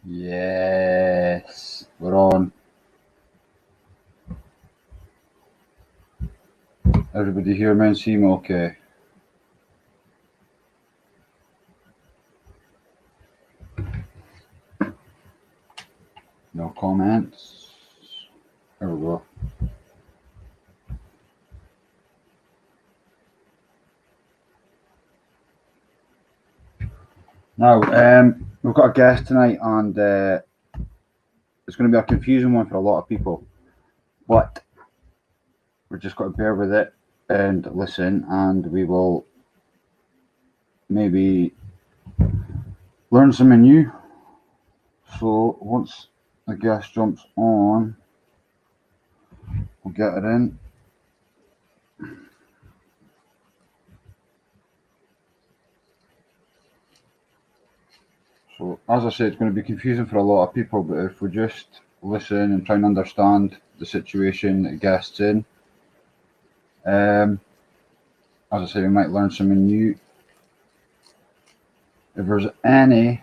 Yes, we're on. Everybody hear me and see me okay? No comments? There we go. Now, we've got a guest tonight, and it's going to be a confusing one for a lot of people, but we're just got to bear with it and listen, and we will maybe learn something new. So once the guest jumps on, we'll get it in. So as I said, it's going to be confusing for a lot of people, but if we just listen and try and understand the situation that the guest's in, as I say, we might learn something new. If there's any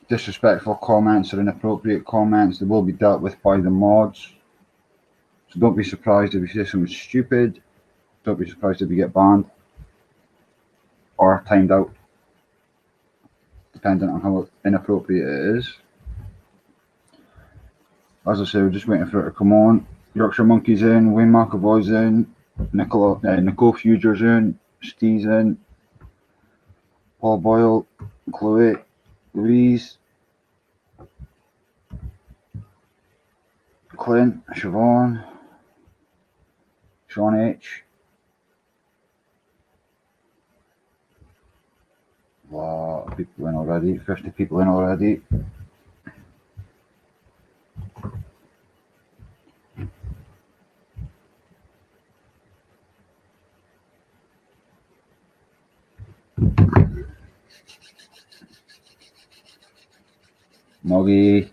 disrespectful comments or inappropriate comments, they will be dealt with by the mods. So don't be surprised if you say something stupid. Don't be surprised if you get banned or timed out, depending on how inappropriate it is. As I say, we're just waiting for it to come on. Yorkshire Monkey's in, Wayne McAvoy's in, Nicole Fuger's in, Steve's in, Paul Boyle, Chloe, Louise, Clint, Siobhan, Sean H. A lot of people in already, 50 people in already. Moggy.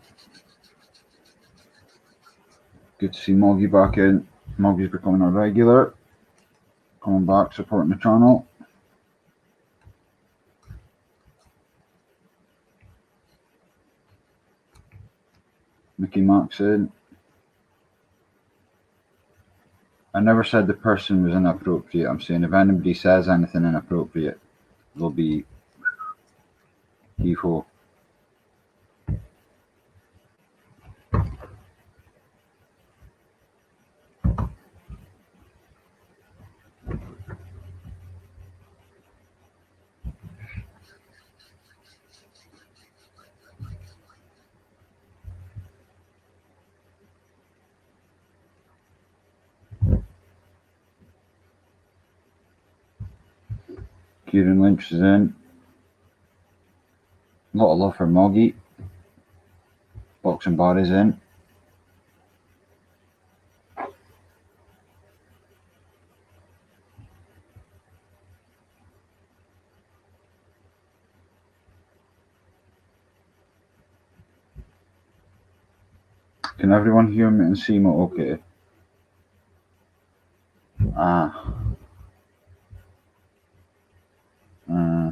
Good to see Moggy back in. Moggy's becoming a regular. Coming back, supporting the channel. Mickey Max in. I never said the person was inappropriate. I'm saying if anybody says anything inappropriate, they'll be evil. Kieran Lynch is in. A lot of love for Moggy. Boxing Barry's in. Can everyone hear me and see me okay? Ah. Uh,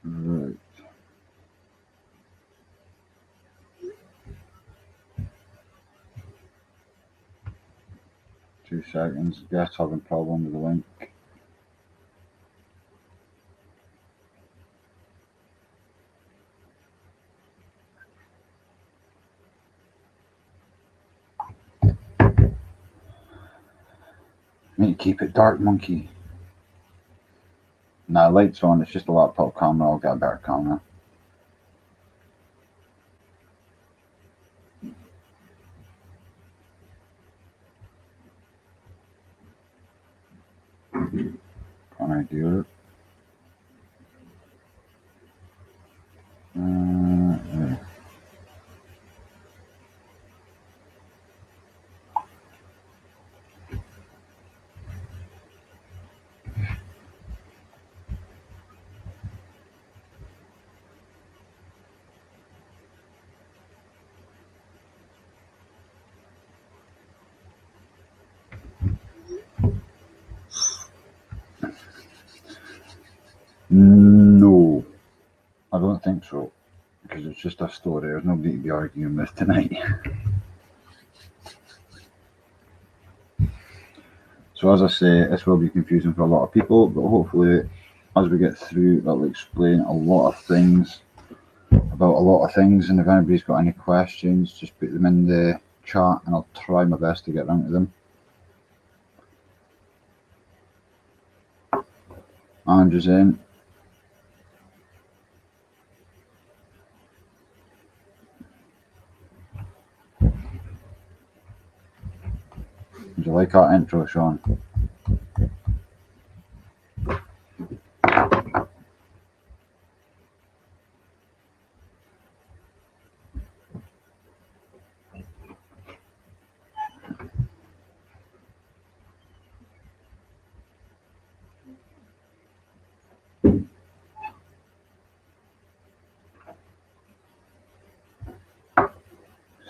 right. 2 seconds. Guest having problem with the link. Need to keep it dark, monkey. Nah, lights on. It's just a laptop camera. I'll get a better camera. Can I do it? Yeah. No, I don't think so. Because it's just a story. There's nobody to be arguing with tonight. So as I say, this will be confusing for a lot of people, but hopefully as we get through, that'll explain a lot of things about a lot of things. And if anybody's got any questions, just put them in the chat and I'll try my best to get around to them. Andrew's in. Did you like our intro, Sean?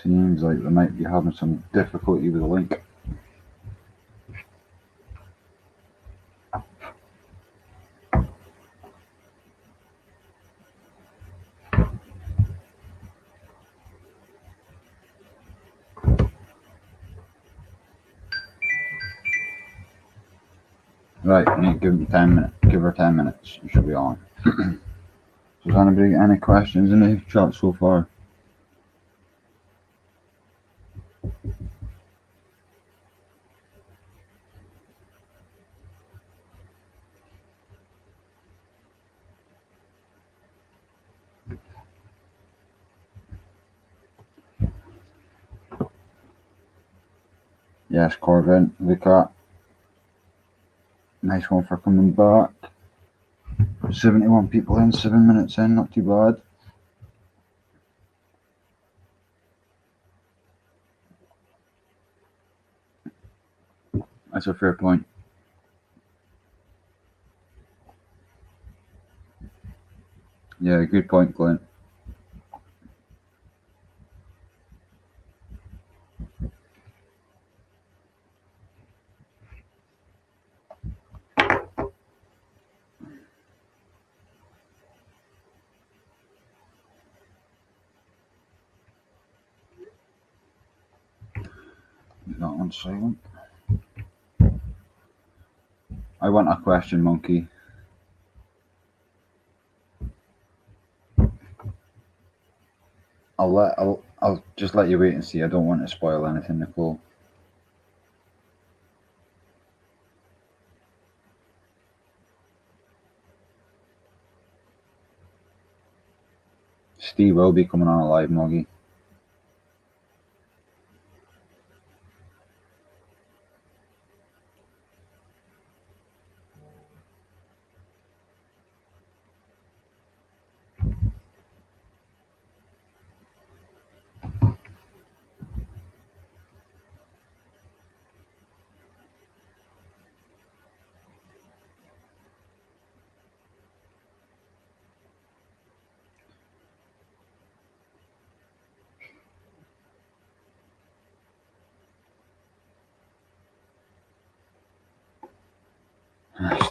Seems like we might be having some difficulty with the link. Right, I need to give him 10 minutes. Give her 10 minutes. You should be on. Does anybody got any questions in the chat so far? Yes, Corbin, look at. Nice one for coming back. 71 people in, 7 minutes in, not too bad. That's a fair point. Yeah, good point, Clint. That one's silent. I want a question, monkey. I'll just let you wait and see. I don't want to spoil anything, Nicole. Steve will be coming on a live, Moggy.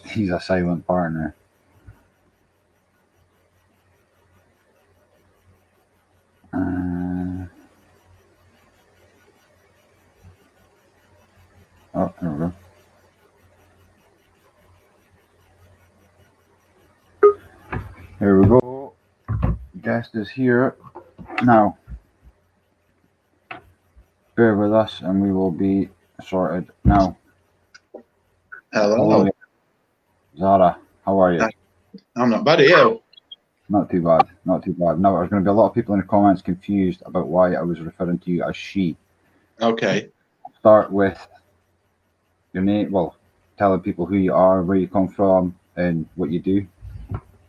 He's a silent partner. Oh, there we go. Here we go. Guest is here. Now, bear with us and we will be sorted. Now, hello. Zara, how are you? I'm not bad, are you? Not too bad, not too bad. Now, there's going to be a lot of people in the comments confused about why I was referring to you as she. Okay. Start with your name, well, telling people who you are, where you come from, and what you do.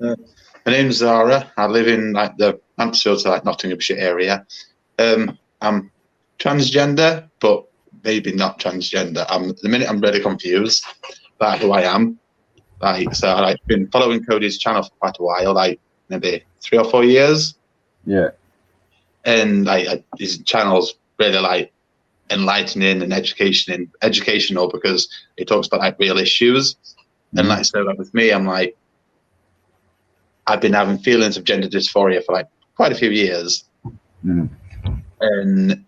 My name's Zara. I live in like the Mansfield to like Nottinghamshire area. I'm transgender, but maybe not transgender. At the minute I'm really confused about who I am. Like, so I've been following Cody's channel for quite a while, like maybe 3 or 4 years. Yeah. And like his channel's really like enlightening and educational because it talks about like real issues. Mm-hmm. And like so like with me, I'm like, I've been having feelings of gender dysphoria for like quite a few years. Mm-hmm. And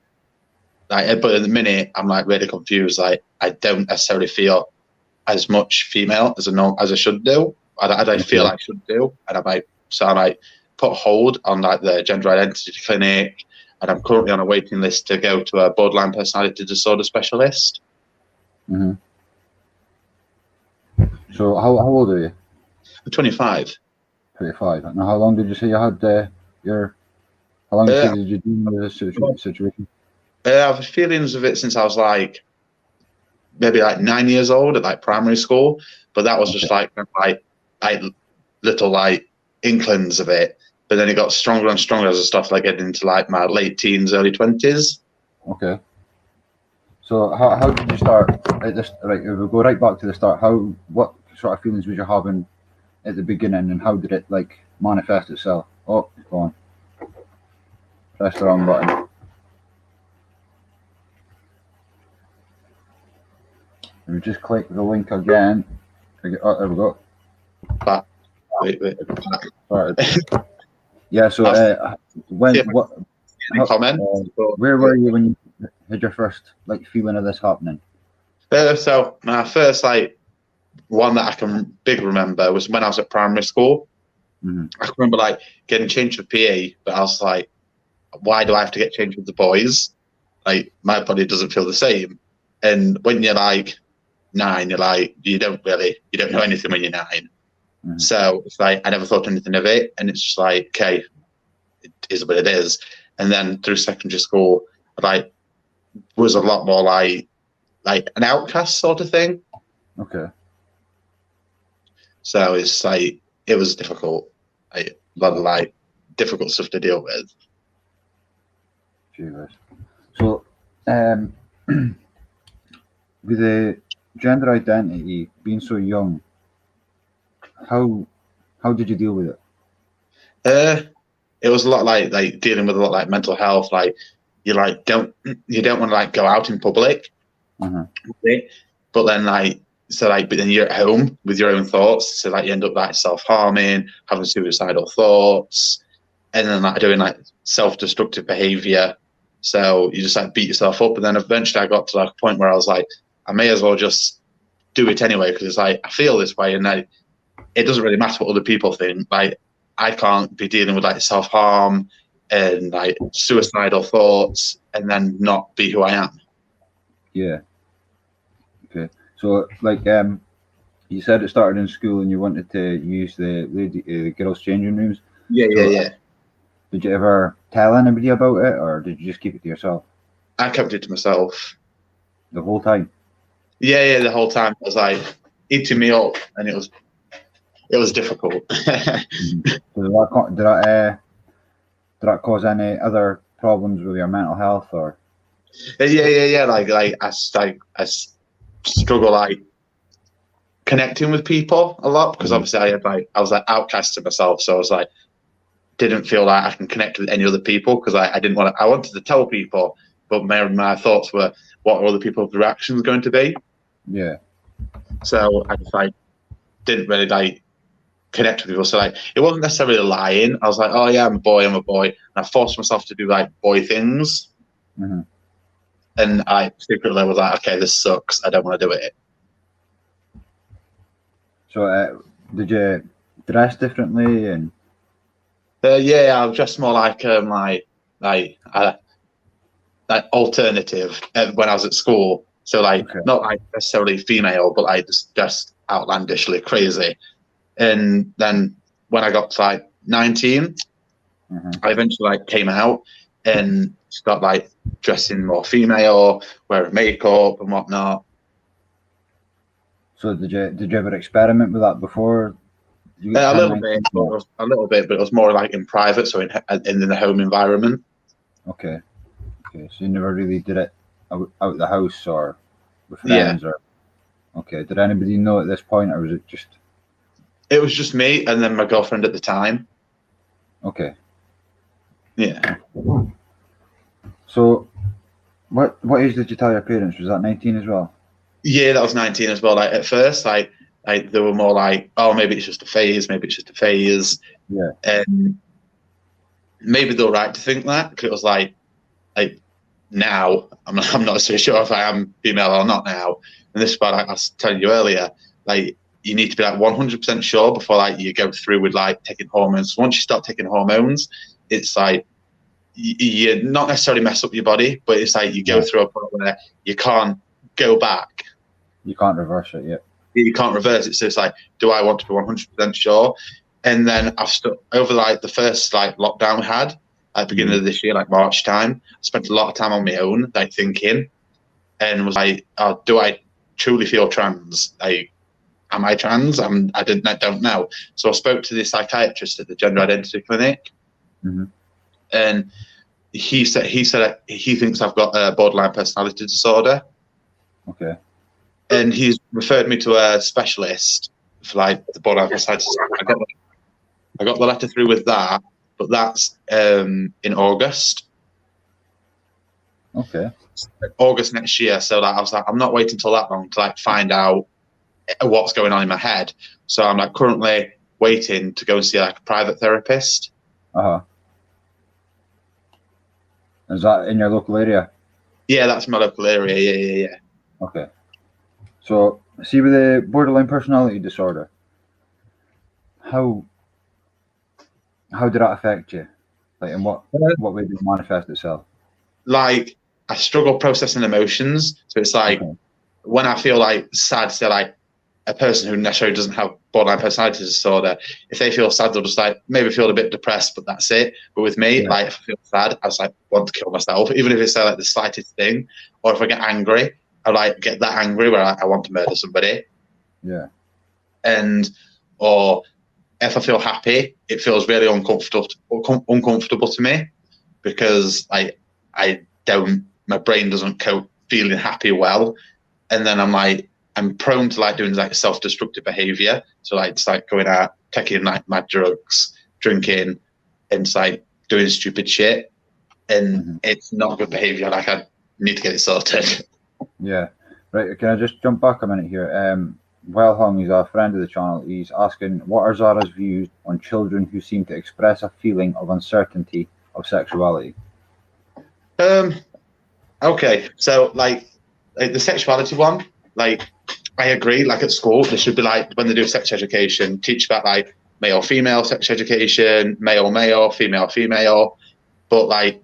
like, but at the minute I'm like really confused. Like I don't necessarily feel as much female as I should do. As I feel I should do. And I'm like, so I like put a hold on like the gender identity clinic, and I'm currently on a waiting list to go to a borderline personality disorder specialist. Mm-hmm. So how old are you? I'm 25. 25. Now, how long did you say you had how long did you do with this situation? I've feelings of it since I was like maybe like 9 years old at like primary school, but that was just like little like inklings of it. But then it got stronger and stronger as I started like getting into like my late teens, early 20s. Okay. So how did you start at this? Right, we'll go right back to the start. What sort of feelings was you having at the beginning, and how did it like manifest itself? Oh, it's gone. Press the wrong button. We just click the link again. Oh, there we go. Wait. Yeah. So where were you when you had your first like feeling of this happening? So my first like one that I can remember was when I was at primary school. Mm-hmm. I can remember like getting changed for PE, but I was like, why do I have to get changed with the boys? Like my body doesn't feel the same. And when you're like 9, you're like you don't know anything when you're 9. Mm-hmm. So it's like I never thought anything of it, and it's just like okay, it is what it is. And then through secondary school, I was a lot more like an outcast sort of thing. Okay. So it's like it was difficult, a lot of like difficult stuff to deal with. Jesus. So, with the gender identity being so young, how did you deal with it? It was a lot like dealing with a lot like mental health. Like you don't want to like go out in public, but then but then you're at home with your own thoughts, so like you end up like self-harming, having suicidal thoughts, and then like doing like self-destructive behavior. So you just like beat yourself up, and then eventually I got to like a point where I was like, I may as well just do it anyway because it's like I feel this way, and like it doesn't really matter what other people think. Like I can't be dealing with like self-harm and like suicidal thoughts and then not be who I am. Yeah. Okay. So like you said it started in school and you wanted to use the girls' changing rooms. Yeah. Did you ever tell anybody about it, or did you just keep it to yourself? I kept it to myself. The whole time? Yeah, the whole time. It was like eating me up, and it was difficult. Did that cause any other problems with your mental health, or? Yeah. Like I struggle like connecting with people a lot because obviously I was like outcast to myself, so I was like didn't feel like I can connect with any other people because I didn't want to. I wanted to tell people, but my thoughts were what are other people's reactions going to be? Yeah. So I just like didn't really like connect with people. So like, it wasn't necessarily lying. I was like, oh yeah, I'm a boy. And I forced myself to do like boy things. Mm-hmm. And I secretly was like, okay, this sucks. I don't want to do it. So did you dress differently? And yeah, I was just more like alternative when I was at school. So like, not like necessarily female, but like just outlandishly crazy. And then when I got to like 19, I eventually like came out and got like dressing more female, wearing makeup and whatnot. So did you ever experiment with that before? A little bit, but it was more like in private, so in the home environment. Okay. So you never really did it out the house or with friends, or okay? Did anybody know at this point, or was it just? It was just me and then my girlfriend at the time. Okay. Yeah. So, what age did you tell your parents? Was that 19 as well? Yeah, that was 19 as well. Like at first, like they were more like, oh, maybe it's just a phase. Yeah. And maybe they're right to think that, because it was like now I'm not so sure if I am female or not now. And this is what I was telling you earlier. Like, you need to be like 100% sure before like you go through with like taking hormones. Once you start taking hormones, it's like you not necessarily mess up your body, but it's like you go through a point where you can't go back. You can't reverse it yet. You can't reverse it. So it's like, do I want to be 100% sure? And then I've over like the first like lockdown we had at the beginning of this year, like March time, I spent a lot of time on my own, like thinking, and was like, oh, do I truly feel trans? Like, am I trans? I don't know. So I spoke to the psychiatrist at the gender identity clinic, and he said he thinks I've got a borderline personality disorder. Okay. And he's referred me to a specialist for like the borderline personality disorder. I got the letter through with that, but that's in August. Okay. August next year. So like, I was like, I'm not waiting till that long to like find out what's going on in my head. So I'm like currently waiting to go and see like a private therapist. Is that in your local area? Yeah, that's my local area. Yeah. Okay. So, see, with the borderline personality disorder, how did that affect you? Like, in what way did it manifest itself? Like, I struggle processing emotions. So it's like, when I feel like sad, say like a person who necessarily doesn't have borderline personality disorder, if they feel sad, they'll just like maybe feel a bit depressed, but that's it. But with me, like if I feel sad, I just like want to kill myself, even if it's like the slightest thing. Or if I get angry, I like get that angry where I want to murder somebody. Yeah. Or if I feel happy, it feels really uncomfortable to me, because my brain doesn't cope feeling happy well. And then I'm prone to like doing like self-destructive behavior. So like just like going out, taking like mad drugs, drinking, and just like doing stupid shit. And it's not good behavior. Like, I need to get it sorted. Yeah. Right. Can I just jump back a minute here? Well Hung is a friend of the channel. He's asking, what are Zara's views on children who seem to express a feeling of uncertainty of sexuality? Okay. So like the sexuality one, like, I agree. Like at school, there should be like, when they do sex education, teach about like male female sex education, male male, female female. But like,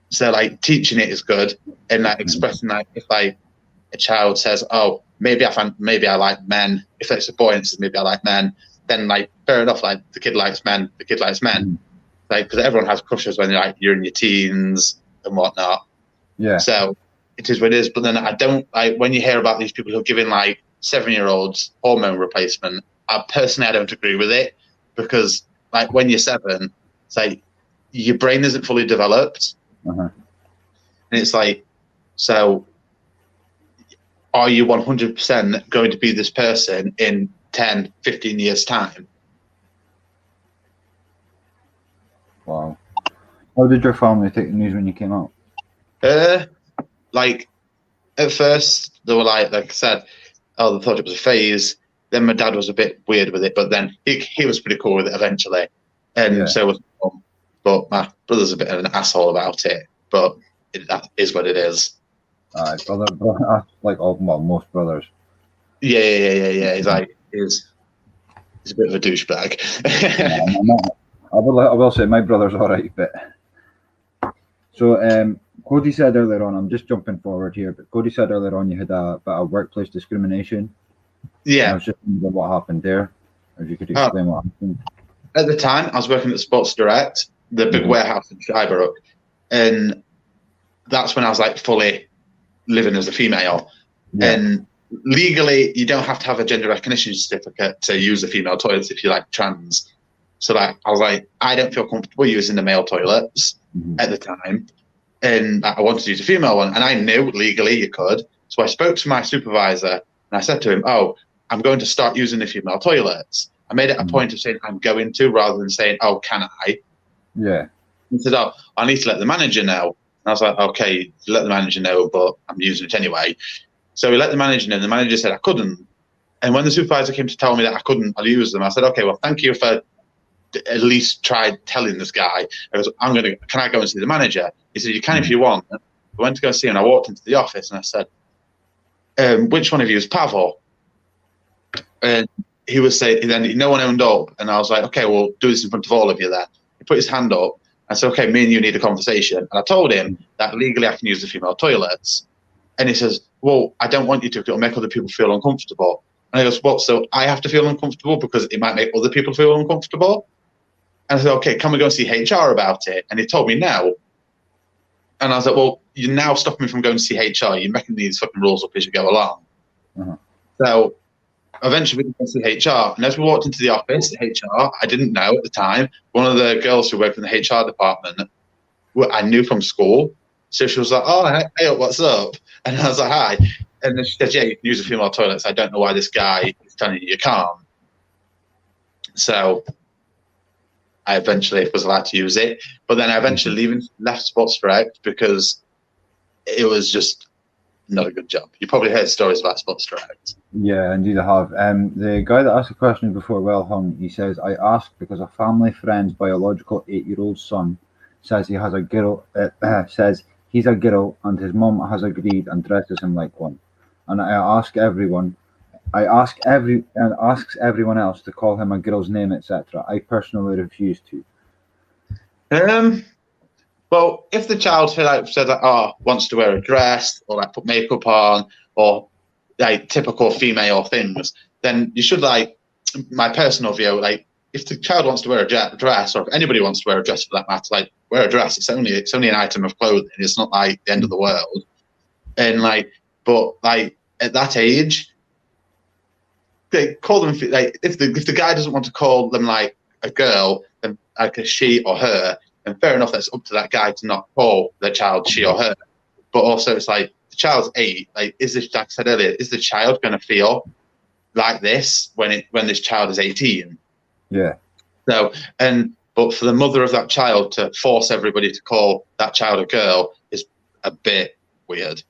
so like teaching it is good, and like expressing like, if like a child says, oh, maybe I like men. If it's a boy and says maybe I like men, then like fair enough. Like the kid likes men. Like, because everyone has crushes when you're in your teens and whatnot. Yeah. So it is what it is. But then I don't like when you hear about these people who are giving like 7-year-olds hormone replacement. I don't agree with it, because like when you're 7, it's like your brain isn't fully developed, and it's like, so are you 100% going to be this person in 10, 15 years time? Wow. How did your family take the news when you came out? Like at first they were like I said, oh, they thought it was a phase, Then my dad was a bit weird with it, but then he was pretty cool with it eventually, and so was my mum. But my brother's a bit of an asshole about it, but that is what it is. Brother, like most brothers. Yeah. He's a bit of a douchebag. I will say my brother's all right, but so Cody said earlier on. I'm just jumping forward here, but Cody said earlier on you had a bit of workplace discrimination. Yeah. I was just wondering what happened there. If you could explain what happened. At the time, I was working at Sports Direct, the big warehouse in Shirebrook, and that's when I was like fully living as a female. Yeah. And legally, you don't have to have a gender recognition certificate to use the female toilets if you're like trans. So like, I was like, I don't feel comfortable using the male toilets at the time, and I wanted to use a female one, and I knew legally you could. So I spoke to my supervisor, and I said to him, "Oh, I'm going to start using the female toilets." I made it a point of saying I'm going to, rather than saying, "Oh, can I?" Yeah. He said, "Oh, I need to let the manager know." And I was like, "Okay, let the manager know, but I'm using it anyway." So we let the manager know, and the manager said I couldn't. And when the supervisor came to tell me that I couldn't, I'll use them. I said, "Okay, well, thank you for at least try telling this guy." I goes, "Can I go and see the manager?" He said, "You can if you want." I went to go see him, and I walked into the office, and I said, "Which one of you is Pavel?" And he was saying, then no one owned up, and I was like, "Okay, well, do this in front of all of you then." He put his hand up. I said, "Okay, me and you need a conversation." And I told him that legally I can use the female toilets. And he says, "Well, I don't want you to, it'll make other people feel uncomfortable." And I goes, "What, so I have to feel uncomfortable because it might make other people feel uncomfortable?" And I said, "Okay, can we go and see HR about it?" And he told me no. And I was like, "Well, you're now stopping me from going to see HR. You're making these fucking rules up as you go along." So eventually we went to HR, and as we walked into the office at HR, I didn't know at the time, one of the girls who worked in the HR department, I knew from school. So she was like, "Oh, hey, what's up?" And I was like, "Hi." And then she said, "Yeah, you can use the female toilets. I don't know why this guy is telling you can't." So I eventually was allowed to use it. But then I eventually left Sports Direct because it was just not a good job. You probably heard stories about Sports Direct. Yeah, indeed I have. The guy that asked the question before well hung, he says, "I asked because a family friend's biological 8-year-old son says he has a girl, says he's a girl and his mum has agreed and dresses him like one. And asks everyone else to call him a girl's name, etc. I personally refuse to." Well, if the child said wants to wear a dress or like put makeup on or like typical female things, then you should my personal view, if the child wants to wear a dress, or if anybody wants to wear a dress for that matter, wear a dress. It's only an item of clothing. It's not like the end of the world. And but at that age, they call them if the guy doesn't want to call them like a girl, then like a she or her. And fair enough, that's up to that guy to not call the child she or her. But also, it's like the child's 8. Is this, like I said earlier, is the child going to feel like this when this child is 18? Yeah. So, but for the mother of that child to force everybody to call that child a girl is a bit weird,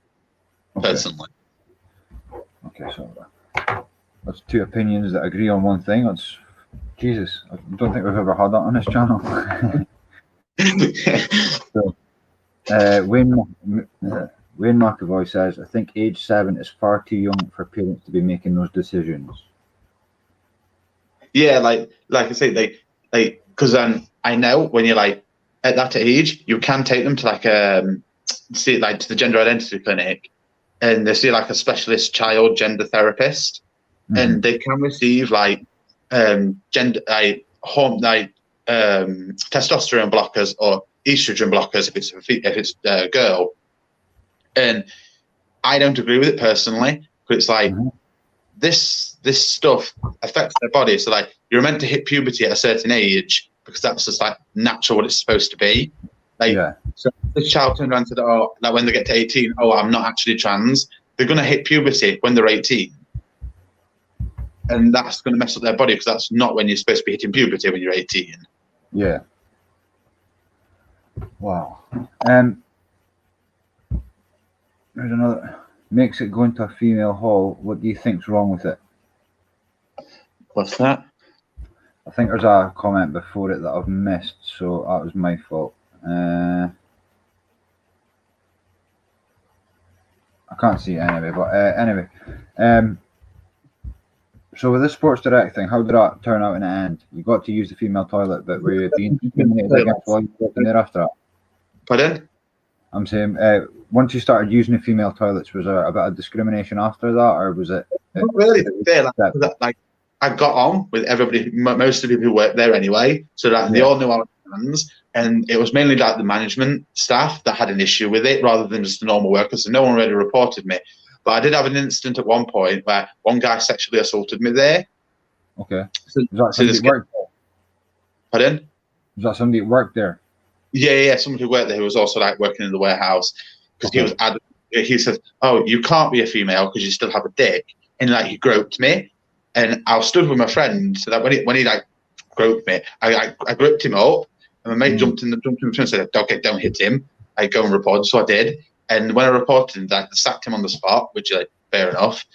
personally. Okay, so that's two opinions that agree on one thing. That's Jesus. I don't think we've ever had that on this channel. So, Wayne McAvoy says, "I think age 7 is far too young for parents to be making those decisions." Yeah, like I say, because I know when you're at that age, you can take them to to the gender identity clinic, and they see a specialist child gender therapist, and they can receive gender testosterone blockers or estrogen blockers if it's a girl. And I don't agree with it personally, but it's this stuff affects their body. So you're meant to hit puberty at a certain age because that's just natural what it's supposed to be. So if this child turned around and said, "Oh, when they get to 18, oh, I'm not actually trans," they're going to hit puberty when they're 18. And that's going to mess up their body because that's not when you're supposed to be hitting puberty when you're 18. Yeah. Wow. There's another. Makes it go into a female hall. What do you think's wrong with it? What's that? I think there's a comment before it that I've missed, so that was my fault. I can't see it anyway, but anyway. So with the Sports Direct thing, how did that turn out in the end? You got to use the female toilet, but were you being discriminated against while you were working there after that? Pardon? I'm saying, once you started using the female toilets, was there a bit of discrimination after that, or was it? Not really. Like, I got on with everybody, most of the people who worked there anyway, so that they all knew our plans. And it was mainly like the management staff that had an issue with it, rather than just the normal workers. So no one really reported me. But I did have an incident at one point where one guy sexually assaulted me there. Okay. So, was that somebody who worked there? Pardon? Was that somebody who worked there? Yeah. Somebody who worked there who was also like working in the warehouse, because he was adamant. He said, "Oh, you can't be a female because you still have a dick," and like he groped me, and I stood with my friend so that when he like groped me, I gripped him up, and my mate jumped in and said, "Okay, don't hit him." I go and report, so I did. And when I reported him, I sacked him on the spot, which is fair enough.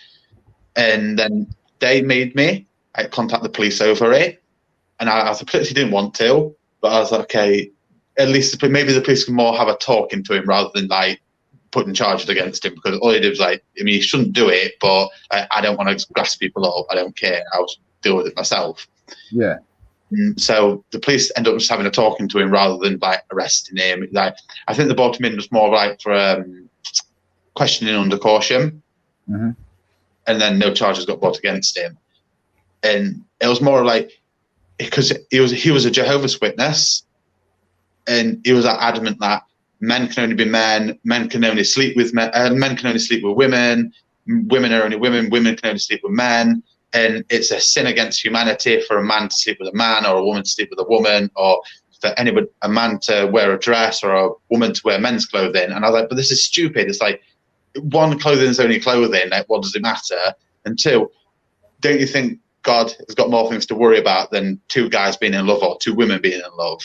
And then they made me contact the police over it, and I completely didn't want to, but I was like, okay, at least maybe the police can more have a talking to him rather than like putting charges against him, because all he did was like, I mean, he shouldn't do it, but I don't want to grass people up. I don't care. I'll deal with it myself. Yeah. So the police end up just having a talking to him rather than like arresting him. Like, I think they brought him in was more like for questioning under caution, and then no charges got brought against him. And it was more like, because he was a Jehovah's Witness, and he was like, adamant that men can only be men, men can only sleep with men, men can only sleep with women, women are only women, women can only sleep with men. And it's a sin against humanity for a man to sleep with a man, or a woman to sleep with a woman, or for a man to wear a dress, or a woman to wear men's clothing. And I was like, but this is stupid. It's like, one, clothing is only clothing. Like, what does it matter? And two, don't you think God has got more things to worry about than two guys being in love or two women being in love?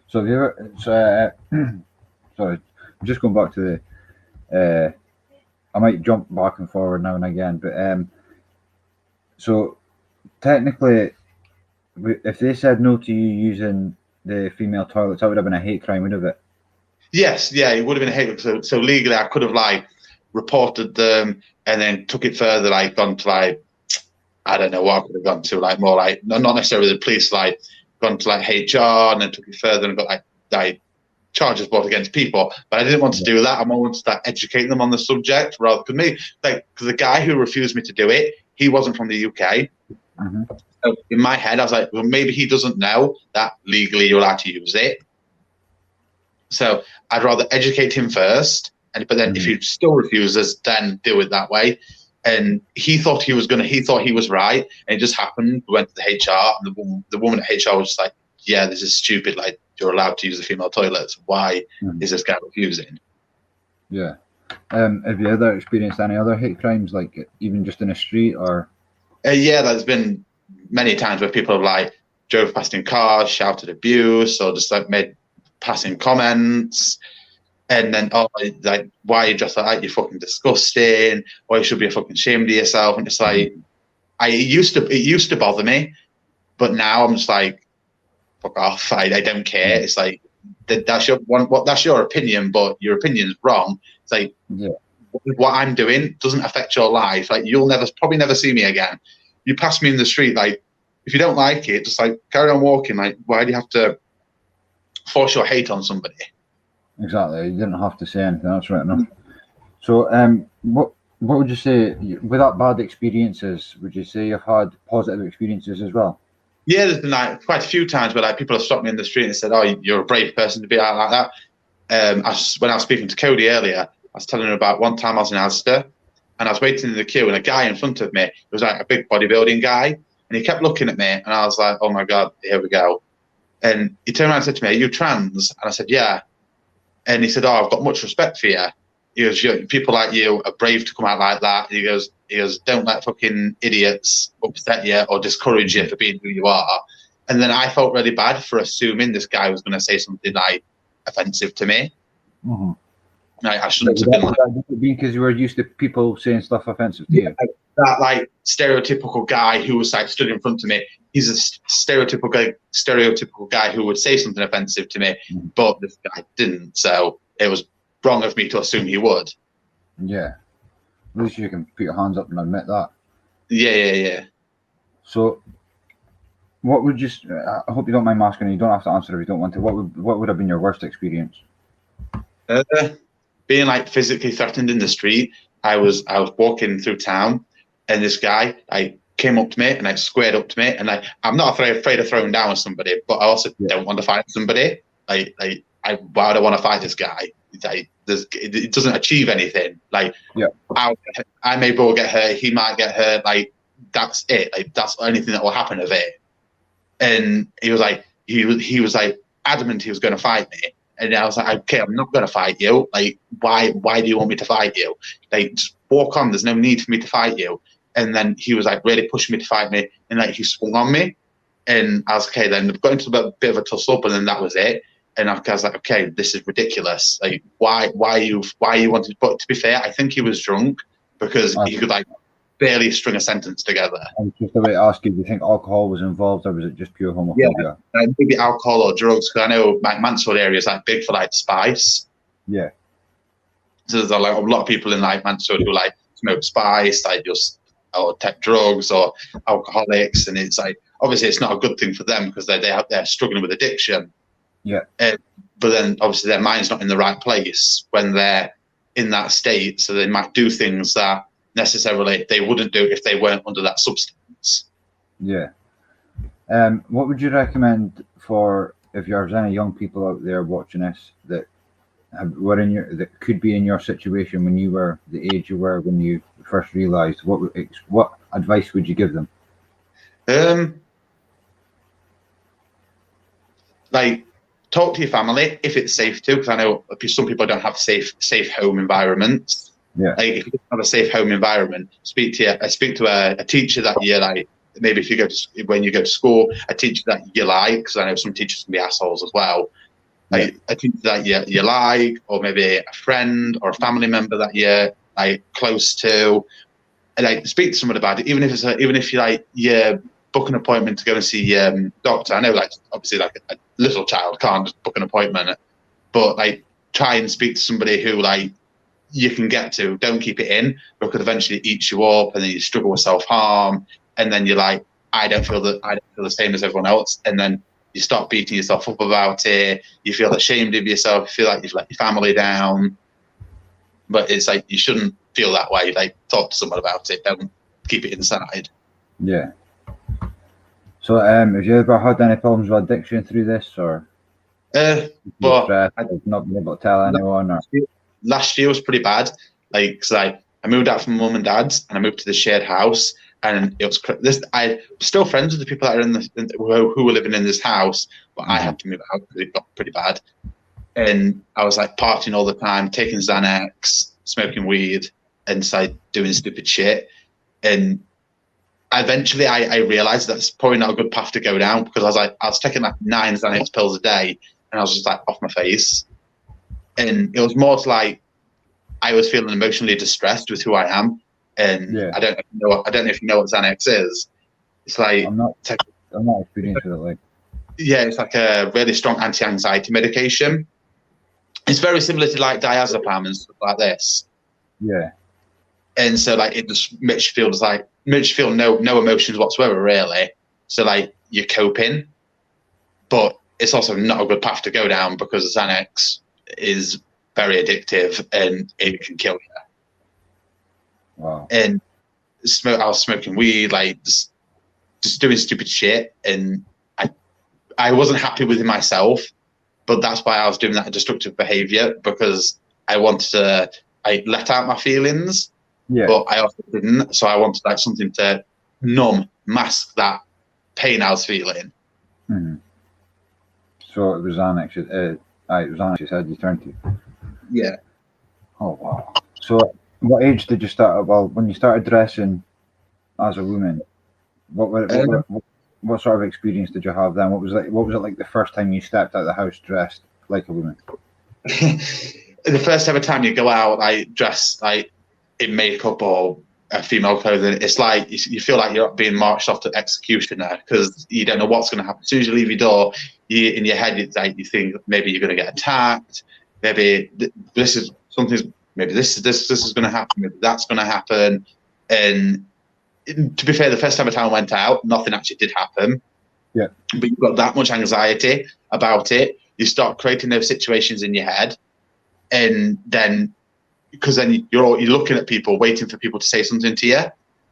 So have you ever? Sorry, I'm just going back to the. I might jump back and forward now and again, but so technically, if they said no to you using the female toilets, that would have been a hate crime, would have it? Yes, yeah, it would have been a hate crime. So legally, I could have like reported them and then took it further, like gone to like, I don't know what I could have gone to, like more like not necessarily the police, like gone to like HR and then took it further and got like charges brought against people. But I didn't want to do that. I wanted to start educating them on the subject rather than me. Like, because the guy who refused me to do it, he wasn't from the UK. So in my head, I was like, well, maybe he doesn't know that legally you're allowed to use it. So I'd rather educate him first, but then if he still refuses, then do it that way. And he thought he was right, and it just happened. We went to the HR, and the woman at HR was just like, yeah, this is stupid. Like, you're allowed to use the female toilets. Why is this guy refusing? Yeah. Have you ever experienced any other hate crimes, like even just in the street, or? Yeah, there's been many times where people have like drove past in cars, shouted abuse, or just like made passing comments, and then like, why are you dressed like that? You're fucking disgusting, or you should be fucking ashamed of yourself. And it's like, it used to bother me, but now I'm just like, fuck off. I don't care. It's like, that's your opinion, but your opinion's wrong. It's like, what I'm doing doesn't affect your life. Like, you'll probably never see me again. You pass me in the street, like, if you don't like it, just like carry on walking. Like, why do you have to force your hate on somebody? Exactly. You didn't have to say anything. That's right enough. So, what would you say, without bad experiences, would you say you've had positive experiences as well? Yeah, there's been like quite a few times where like people have stopped me in the street and said, "Oh, you're a brave person to be out like that." When I was speaking to Cody earlier, I was telling him about one time I was in Asda, and I was waiting in the queue, and a guy in front of me, it was like a big bodybuilding guy, and he kept looking at me, and I was like, "Oh my god, here we go." And he turned around and said to me, "Are you trans?" And I said, "Yeah." And he said, "Oh, I've got much respect for you." He goes, "People like you are brave to come out like that." He goes, "Don't let fucking idiots upset you or discourage you for being who you are." And then I felt really bad for assuming this guy was going to say something like offensive to me. I shouldn't have been like, because you were used to people saying stuff offensive to you. that like stereotypical guy who was like stood in front of me. He's a stereotypical guy who would say something offensive to me, but this guy didn't. So it was wrong of me to assume he would. Yeah. At least you can put your hands up and admit that. Yeah. So, what would you? I hope you don't mind me asking. You don't have to answer if you don't want to. What would have been your worst experience? Being like physically threatened in the street. I was walking through town, and this guy came up to me and squared up to me, and I'm not afraid of throwing down with somebody, but I also don't want to fight somebody. Why would I want to fight this guy? It doesn't achieve anything. I may well get hurt. He might get hurt. That's it. That's the only thing that will happen of it. And he was adamant he was going to fight me. And I was like, okay, I'm not going to fight you. Why do you want me to fight you? Just walk on. There's no need for me to fight you. And then he was really pushing me to fight me, and he swung on me. And I was okay. Then we got into a bit of a tussle, and then that was it. And I was like, okay, this is ridiculous. Why are you wanting? But to be fair, I think he was drunk because he could barely string a sentence together. And just the way to ask you, do you think alcohol was involved, or was it just pure homophobia? Yeah, maybe alcohol or drugs. Because I know Mansfield area is big for spice. Yeah. So there's a lot of people in Mansfield who smoke spice, or take drugs or alcoholics, and it's obviously it's not a good thing for them because they're struggling with addiction. Yeah. But then obviously their mind's not in the right place when they're in that state, so they might do things that necessarily they wouldn't do if they weren't under that substance. Yeah. What would you recommend for if there's any young people out there watching this that that could be in your situation when you were the age you were when you first realized? What advice would you give them? Talk to your family if it's safe to, because I know some people don't have safe home environments. Yeah. If you don't have a safe home environment, speak to a teacher that you maybe if when you go to school, a teacher that you like, because I know some teachers can be assholes as well. A teacher that you like, or maybe a friend or a family member that you're close to, and speak to someone about it. Even if you book an appointment to go and see doctor. I know obviously a little child can't just book an appointment, but try and speak to somebody who you can get to. Don't keep it in, because eventually it eats you up, and then you struggle with self-harm, and then you're I don't feel the same as everyone else, and then you start beating yourself up about it. You feel ashamed of yourself. You feel like you've let your family down. But it's you shouldn't feel that way. Talk to someone about it. Don't keep it inside. Yeah. So, have you ever had any problems with addiction through this, or I've not been able to tell anyone? Last year was pretty bad. Because I moved out from mum and dad's, and I moved to the shared house, and it was I'm still friends with the people that are who were living in this house, but I had to move out because it got pretty bad. And I was partying all the time, taking Xanax, smoking weed, and doing stupid shit. And eventually I realized that's probably not a good path to go down, because I was taking 9 Xanax pills a day, and I was just off my face. And it was more to I was feeling emotionally distressed with who I am. And I don't know if you know what Xanax is. It's I'm not experienced with it. Yeah, it's a really strong anti-anxiety medication. It's very similar to diazepam and stuff like this. Yeah. And so it just makes you feel no emotions whatsoever, really. So you're coping, but it's also not a good path to go down, because Xanax is very addictive and it can kill you. Wow. And I was smoking weed, just doing stupid shit, and I wasn't happy with myself. But that's why I was doing that destructive behavior, because I wanted to let out my feelings. Yeah. But I also didn't, so I wanted something to mask that pain I was feeling. Mm-hmm. So it was Xanax. It was Xanax you said you turned to. Yeah. Oh wow. So what age did you start? Well, when you started dressing as a woman, what sort of experience did you have then? What was it like the first time you stepped out of the house dressed like a woman? The first ever time you go out dressed in makeup or female clothing, it's like you feel like you're being marched off to executioner because you don't know what's going to happen. As soon as you leave your door, in your head, it's like you think maybe you're going to get attacked. Maybe this is something. Maybe this is going to happen. Maybe that's going to happen. And to be fair, the first time I went out, nothing actually did happen. Yeah. But you've got that much anxiety about it. You start creating those situations in your head, and then because then you're looking at people, waiting for people to say something to you,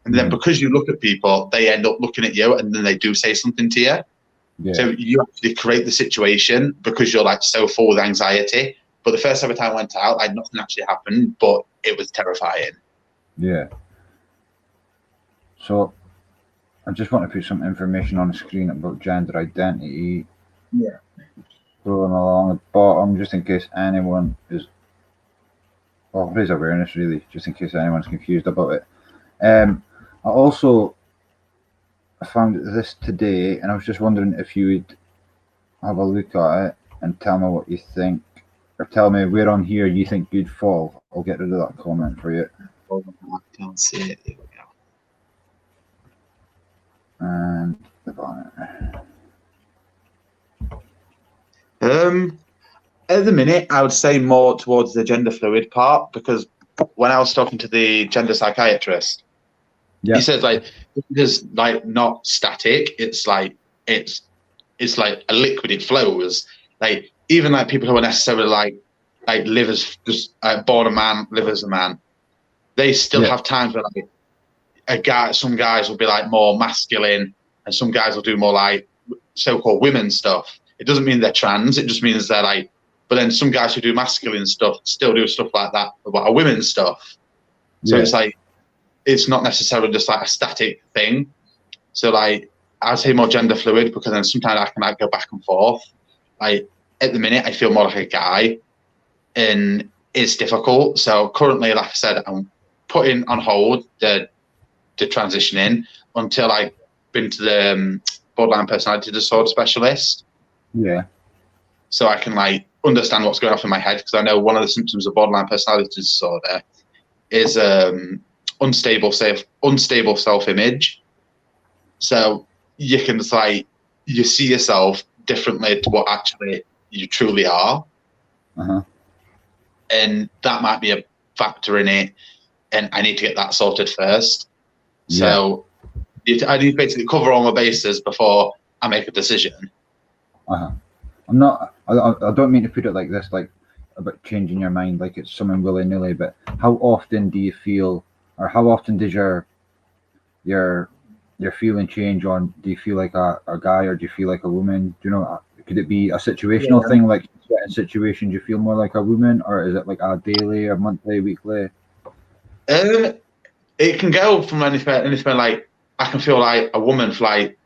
and then because you look at people, they end up looking at you, and then they do say something to you. Yeah. So you actually create the situation because you're like so full with anxiety. But the first time I went out, like nothing actually happened, but it was terrifying. Yeah. So I just want to put some information on the screen about gender identity. Yeah. Scrolling along the bottom, just in case anyone is, well, raise awareness really, just in case anyone's confused about it. I also found this today, and I was just wondering if you would have a look at it and tell me what you think, or tell me where on here you think you'd fall. I'll get rid of that comment for you. I can't see it. Here we go. And the banner. At the minute, I would say more towards the gender fluid part, because when I was talking to the gender psychiatrist, he says like it's like not static. It's like it's like a liquid. It flows. Like even like people who are necessarily like live as just born a man, live as a man, they still have times where like some guys will be like more masculine, and some guys will do more like so-called women stuff. It doesn't mean they're trans. It just means they're like. But then some guys who do masculine stuff still do stuff like that about women's stuff. So it's like it's not necessarily just like a static thing. So like I'd say more gender fluid, because then sometimes I can like go back and forth. Like at the minute I feel more like a guy, and it's difficult. So currently, like I said, I'm putting on hold the transitioning until I've been to the borderline personality disorder specialist. Yeah. So I can like understand what's going on in my head, because I know one of the symptoms of borderline personality disorder is unstable self-image. So you can just like you see yourself differently to what actually you truly are, and that might be a factor in it. And I need to get that sorted first. So I need to basically cover all my bases before I make a decision. I'm not. I don't mean to put it like this, like about changing your mind, like it's something willy-nilly. But how often do you feel, or how often does your feeling change on? Do you feel like a guy, or do you feel like a woman? Do you know? Could it be a situational thing, like certain situations you feel more like a woman, or is it like a daily or monthly, weekly? It can go from anything like I can feel like a woman for like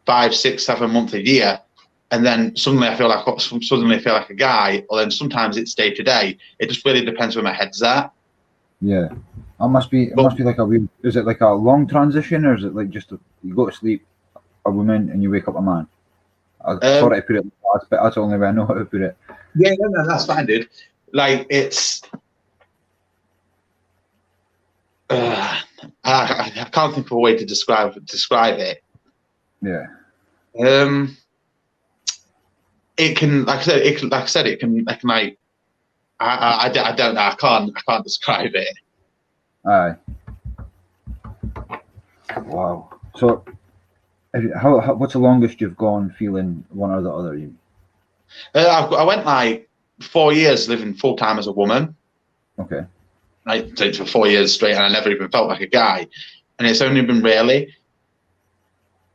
5, 6, 7 months a year. And then suddenly I feel like a guy, or then sometimes it's day to day. It just really depends where my head's at. Yeah, it must be like a weird. Is it like a long transition, or is it like just you go to sleep a woman and you wake up a man? Sorry to put it, but that's the only way I know how to put it. Yeah, no, that's fine, dude. Like it's, I can't think of a way to describe it. Yeah. It can, like I said, it can like, I don't know, I can't describe it. Aye. Wow. So, how what's the longest you've gone feeling one or the other? I went like 4 years living full time as a woman. Okay. Like for 4 years straight, and I never even felt like a guy. And it's only been really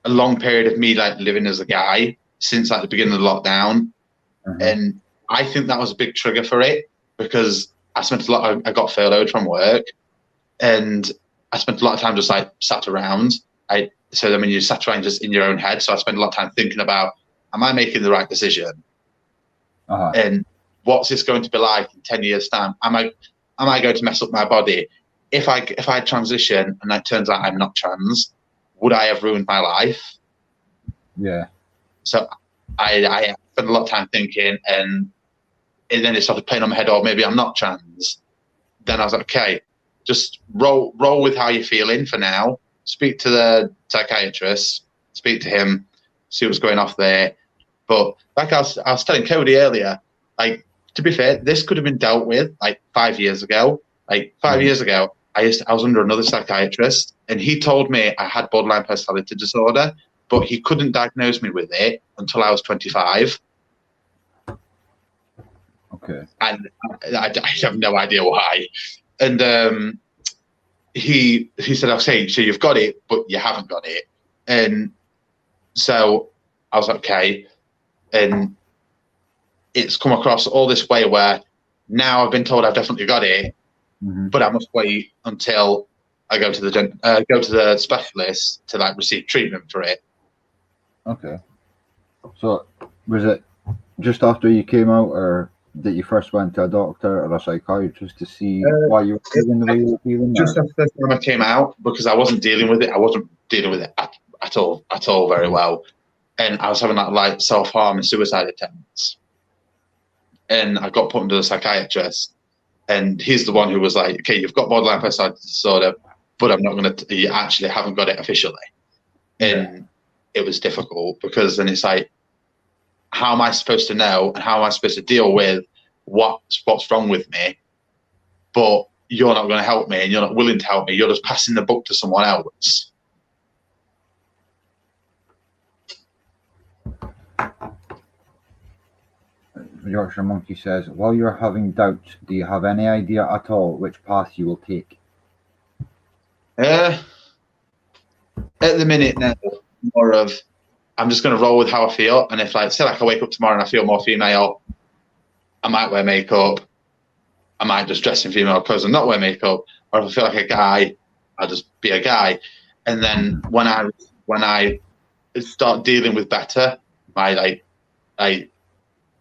a long period of me like living as a guy since like the beginning of the lockdown. And I think that was a big trigger for it, because I got furloughed from work, and I spent a lot of time just like sat around. So then when you sat around just in your own head, so I spent a lot of time thinking about, am I making the right decision? And what's this going to be like in 10 years time? Am I going to mess up my body? If I transition and it turns out I'm not trans, would I have ruined my life? Yeah. So I spent a lot of time thinking, and then it started playing on my head, or maybe I'm not trans. Then I was like, okay, just roll with how you're feeling for now. Speak to the psychiatrist, speak to him, see what's going off there. But like I was telling Cody earlier, like, to be fair, this could have been dealt with like 5 years ago. Like 5 years ago, I was under another psychiatrist, and he told me I had borderline personality disorder, but he couldn't diagnose me with it until I was 25. Okay. And I have no idea why. And he said, "Okay, so you've got it, but you haven't got it." And so I was like, "Okay." And it's come across all this way where now I've been told I've definitely got it, but I must wait until I go to the specialist to like receive treatment for it. Okay. So was it just after you came out, or that you first went to a doctor or a psychiatrist to see why you were feeling the way you were feeling? Just after the time I came out, because I wasn't dealing with it. I wasn't dealing with it at all very well. And I was having like self-harm and suicide attempts. And I got put under the psychiatrist. And he's the one who was like, "Okay, you've got borderline personality disorder, but I'm not going to, you actually haven't got it officially." And it was difficult because then it's like, how am I supposed to know and how am I supposed to deal with what's wrong with me? But you're not going to help me and you're not willing to help me. You're just passing the book to someone else. Yorkshire Monkey says, while you're having doubts, do you have any idea at all which path you will take? At the minute now, more of, I'm just going to roll with how I feel. And if like, say like I wake up tomorrow and I feel more female, I might wear makeup. I might just dress in female clothes and not wear makeup. Or if I feel like a guy, I'll just be a guy. And then when I start dealing with better, my like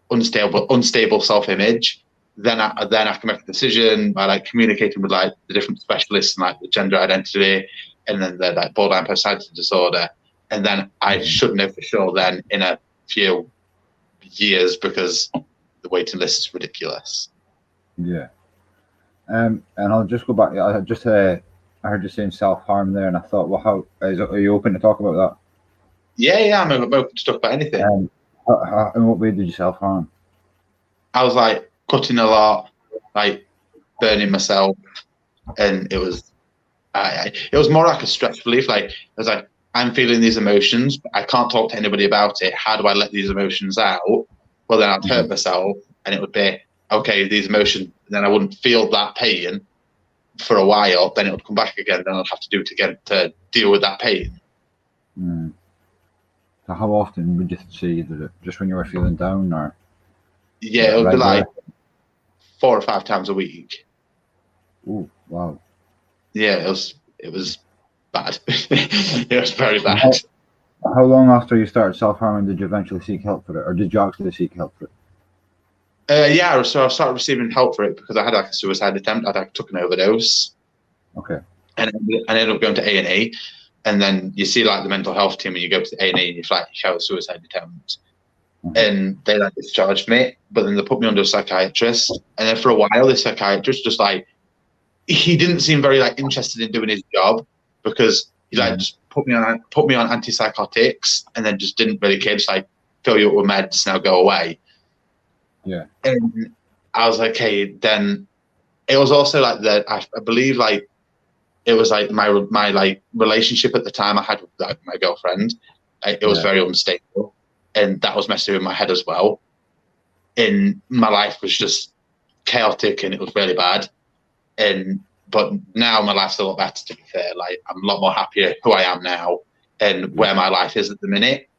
unstable self-image, then I can make a decision by like communicating with like the different specialists and like the gender identity, and then the like borderline personality disorder, and then I should know for sure then in a few years, because the waiting list is ridiculous. Yeah. And I'll just go back. I heard you saying self-harm there, and I thought, well, are you open to talk about that? Yeah, I'm open to talk about anything. In what way did you self-harm? I was like cutting a lot, like burning myself, and it was more like a stress relief. Like, I was like, I'm feeling these emotions, but I can't talk to anybody about it. How do I let these emotions out? Well, then I'd hurt myself, and it would be, okay, these emotions, then I wouldn't feel that pain for a while, then it would come back again, then I'd have to do it again to deal with that pain. So how often would you say you did it? Just when you were feeling down, or? Yeah, it would be like 4 or 5 times a week. Oh, wow. Yeah, it was bad. It was very bad. How long after you started self-harming did you eventually seek help for it, or did you actually seek help for it? Yeah, so I started receiving help for it because I had like a suicide attempt. I took an overdose. Okay. And I ended up going to A&E, and then you see like the mental health team, and you go to the A&E and you like show a suicide attempt, and they like discharged me, but then they put me under a psychiatrist, and then for a while the psychiatrist just like, he didn't seem very like interested in doing his job, because he like just put me on antipsychotics and then just didn't really care, just like fill you up with meds, now go away. Yeah. And I was like, okay, then it was also like that. I believe like it was like my like relationship at the time I had with like, my girlfriend. It was very unstable, and that was messing with my head as well. And my life was just chaotic, and it was really bad. But now my life's a lot better, to be fair. Like, I'm a lot more happier who I am now and where my life is at the minute.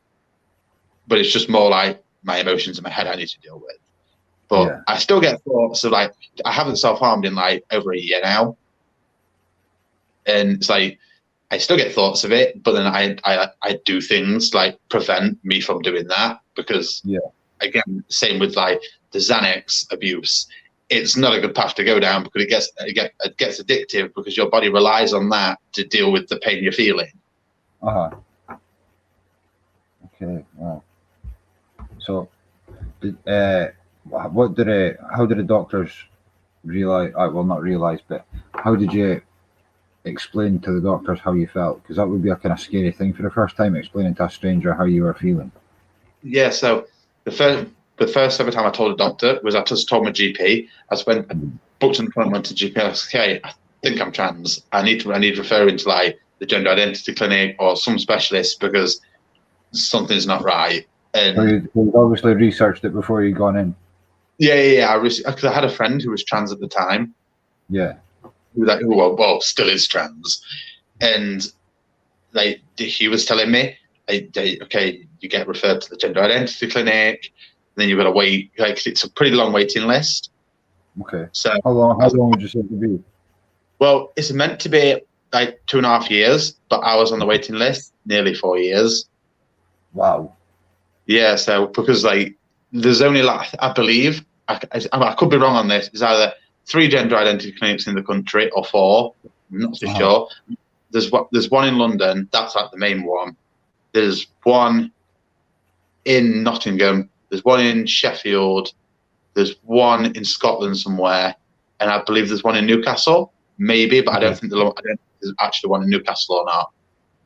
But it's just more like my emotions in my head I need to deal with. But I still get thoughts of like, I haven't self-harmed in like over a year now. And it's like, I still get thoughts of it, but then I do things like prevent me from doing that, because again, same with like the Xanax abuse. It's not a good path to go down, because it gets addictive, because your body relies on that to deal with the pain you're feeling. Okay. Wow. So, how did the doctors realize? Well, not realize, but how did you explain to the doctors how you felt? Because that would be a kind of scary thing for the first time, explaining to a stranger how you were feeling. Yeah, so the first ever time I told a doctor was I just told my GP. I booked an appointment to GP. I was like, okay, I think I'm trans. I need referring to like the gender identity clinic or some specialist because something's not right. And so you'd obviously researched it before you'd gone in. Yeah. Because I had a friend who was trans at the time. Yeah. Who still is trans, and he was telling me, okay, you get referred to the gender identity clinic, then you've got to wait. Like it's a pretty long waiting list. Okay. So how long would you say it would be? Well, it's meant to be like 2.5 years, but I was on the waiting list nearly 4 years. Wow. Yeah. So because like there's only like I believe I could be wrong on this. It's either 3 gender identity clinics in the country or 4. I'm not too sure. There's one in London. That's like the main one. There's one in Nottingham. There's one in Sheffield. There's one in Scotland somewhere, and I believe there's one in Newcastle, maybe, but I don't think there's actually one in Newcastle or not.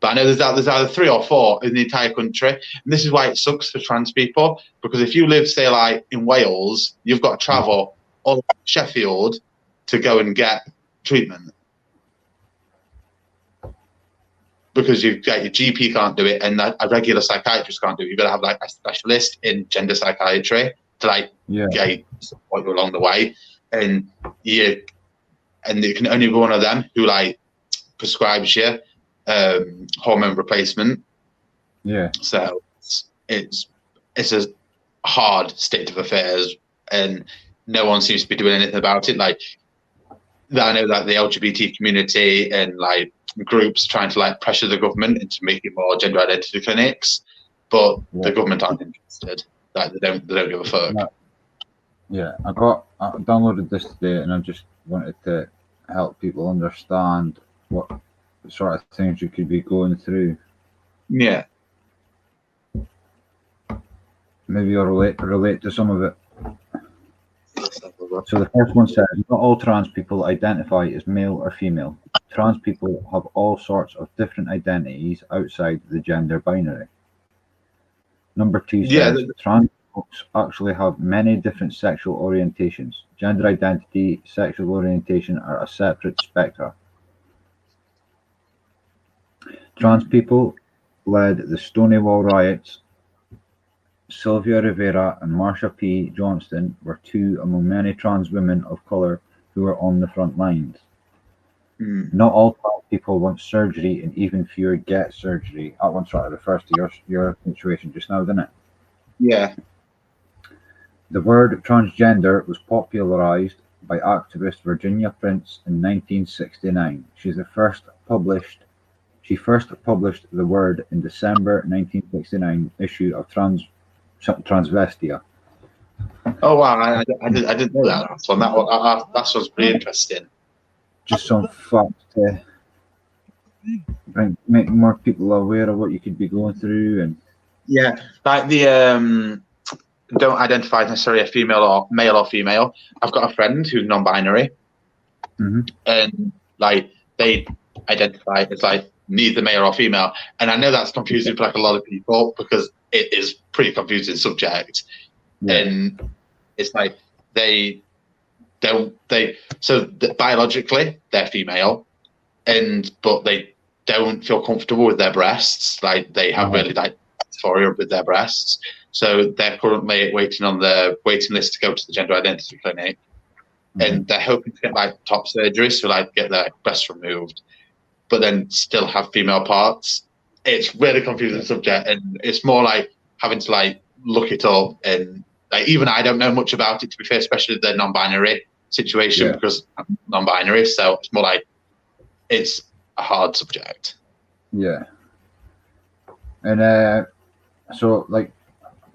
But I know there's either 3 or 4 in the entire country, and this is why it sucks for trans people, because if you live, say, like in Wales, you've got to travel all to Sheffield to go and get treatment. Because your GP can't do it, and a regular psychiatrist can't do it. You've got to have like a specialist in gender psychiatry to support you along the way, and it can only be one of them who like prescribes you hormone replacement. Yeah. So it's a hard state of affairs, and no one seems to be doing anything about it. Like I know that the LGBT community and like groups trying to like pressure the government into making more gender identity clinics, but the government aren't interested. Like they don't give a fuck. No. Yeah, I downloaded this today, and I just wanted to help people understand what sort of things you could be going through. Yeah. Maybe you'll relate to some of it. So the first one says, not all trans people identify as male or female. Trans people have all sorts of different identities outside the gender binary. Number 2 says, trans folks actually have many different sexual orientations. Gender identity, sexual orientation are a separate spectra. Trans people led the Stonewall riots. Sylvia Rivera and Marsha P. Johnston were 2 among many trans women of color who were on the front lines. Not all trans people want surgery, and even fewer get surgery. That one sort of refers to your situation just now, doesn't it? Yeah. The word transgender was popularized by activist Virginia Prince in 1969. She first published the word in December 1969 issue of Transvestia. Oh wow! I didn't know that. So that sounds pretty interesting. Just some facts to make more people aware of what you could be going through, and like the don't identify as necessarily a female or male or female. I've got a friend who's non-binary, and like they identify as like neither male or female, and I know that's confusing for like a lot of people because it is pretty confusing subject, and it's like biologically they're female, but they don't feel comfortable with their breasts. Like they have really like dysphoria with their breasts, so they're currently waiting on the waiting list to go to the gender identity clinic, and they're hoping to get like top surgery, so like get their breasts removed, but then still have female parts. It's really confusing subject, and it's more like having to like look it up, and like even I don't know much about it, to be fair, especially the non-binary situation because I'm non-binary, so it's more like it's a hard subject. Yeah. And so like,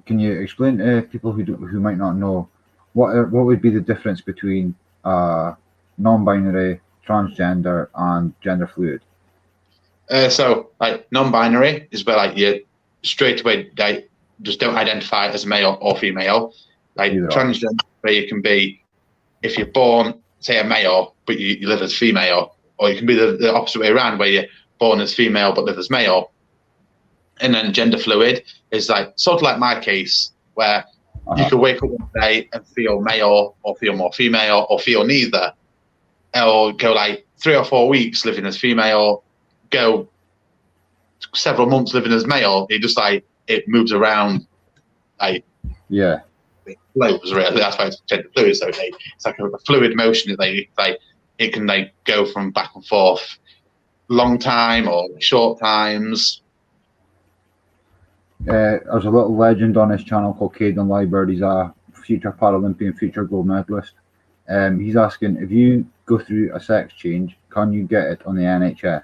can you explain to people who might not know what would be the difference between non-binary, transgender, and gender fluid? So like non-binary is where like you straight away like just don't identify as male or female. Like transgender, where you can be, if you're born say, a male, but you live as female, or you can be the opposite way around, where you're born as female but live as male. And then gender fluid is like sort of like my case, where you could wake up one day and feel male, or feel more female, or feel neither, or go like 3 or 4 weeks living as female, go several months living as male. It just like it moves around, like it flows. Really, that's why it's gender fluid. So it's like a fluid motion. It can like go from back and forth, long time or short times. There's a little legend on his channel called Caden Liebert. He's a future Paralympian, future gold medalist. He's asking, if you go through a sex change, can you get it on the NHS?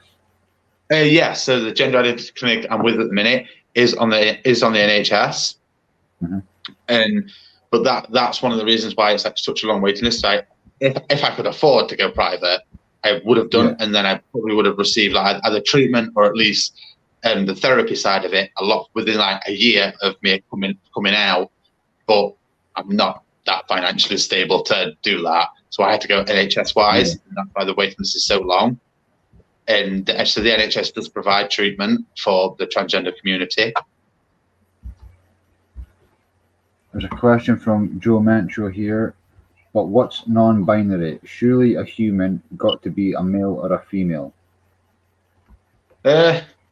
Yes. So the gender identity clinic I'm with at the minute is on the NHS, but that's one of the reasons why it's like such a long waiting list. Like, if I could afford to go private, I would have done, and then I probably would have received like either treatment or at least the therapy side of it a lot within like a year of me coming out. But I'm not that financially stable to do that, so I had to go NHS wise, and that's why the waiting list is so long. And actually, the NHS does provide treatment for the transgender community. There's a question from Joe Mencho here. But what's non-binary? Surely a human got to be a male or a female?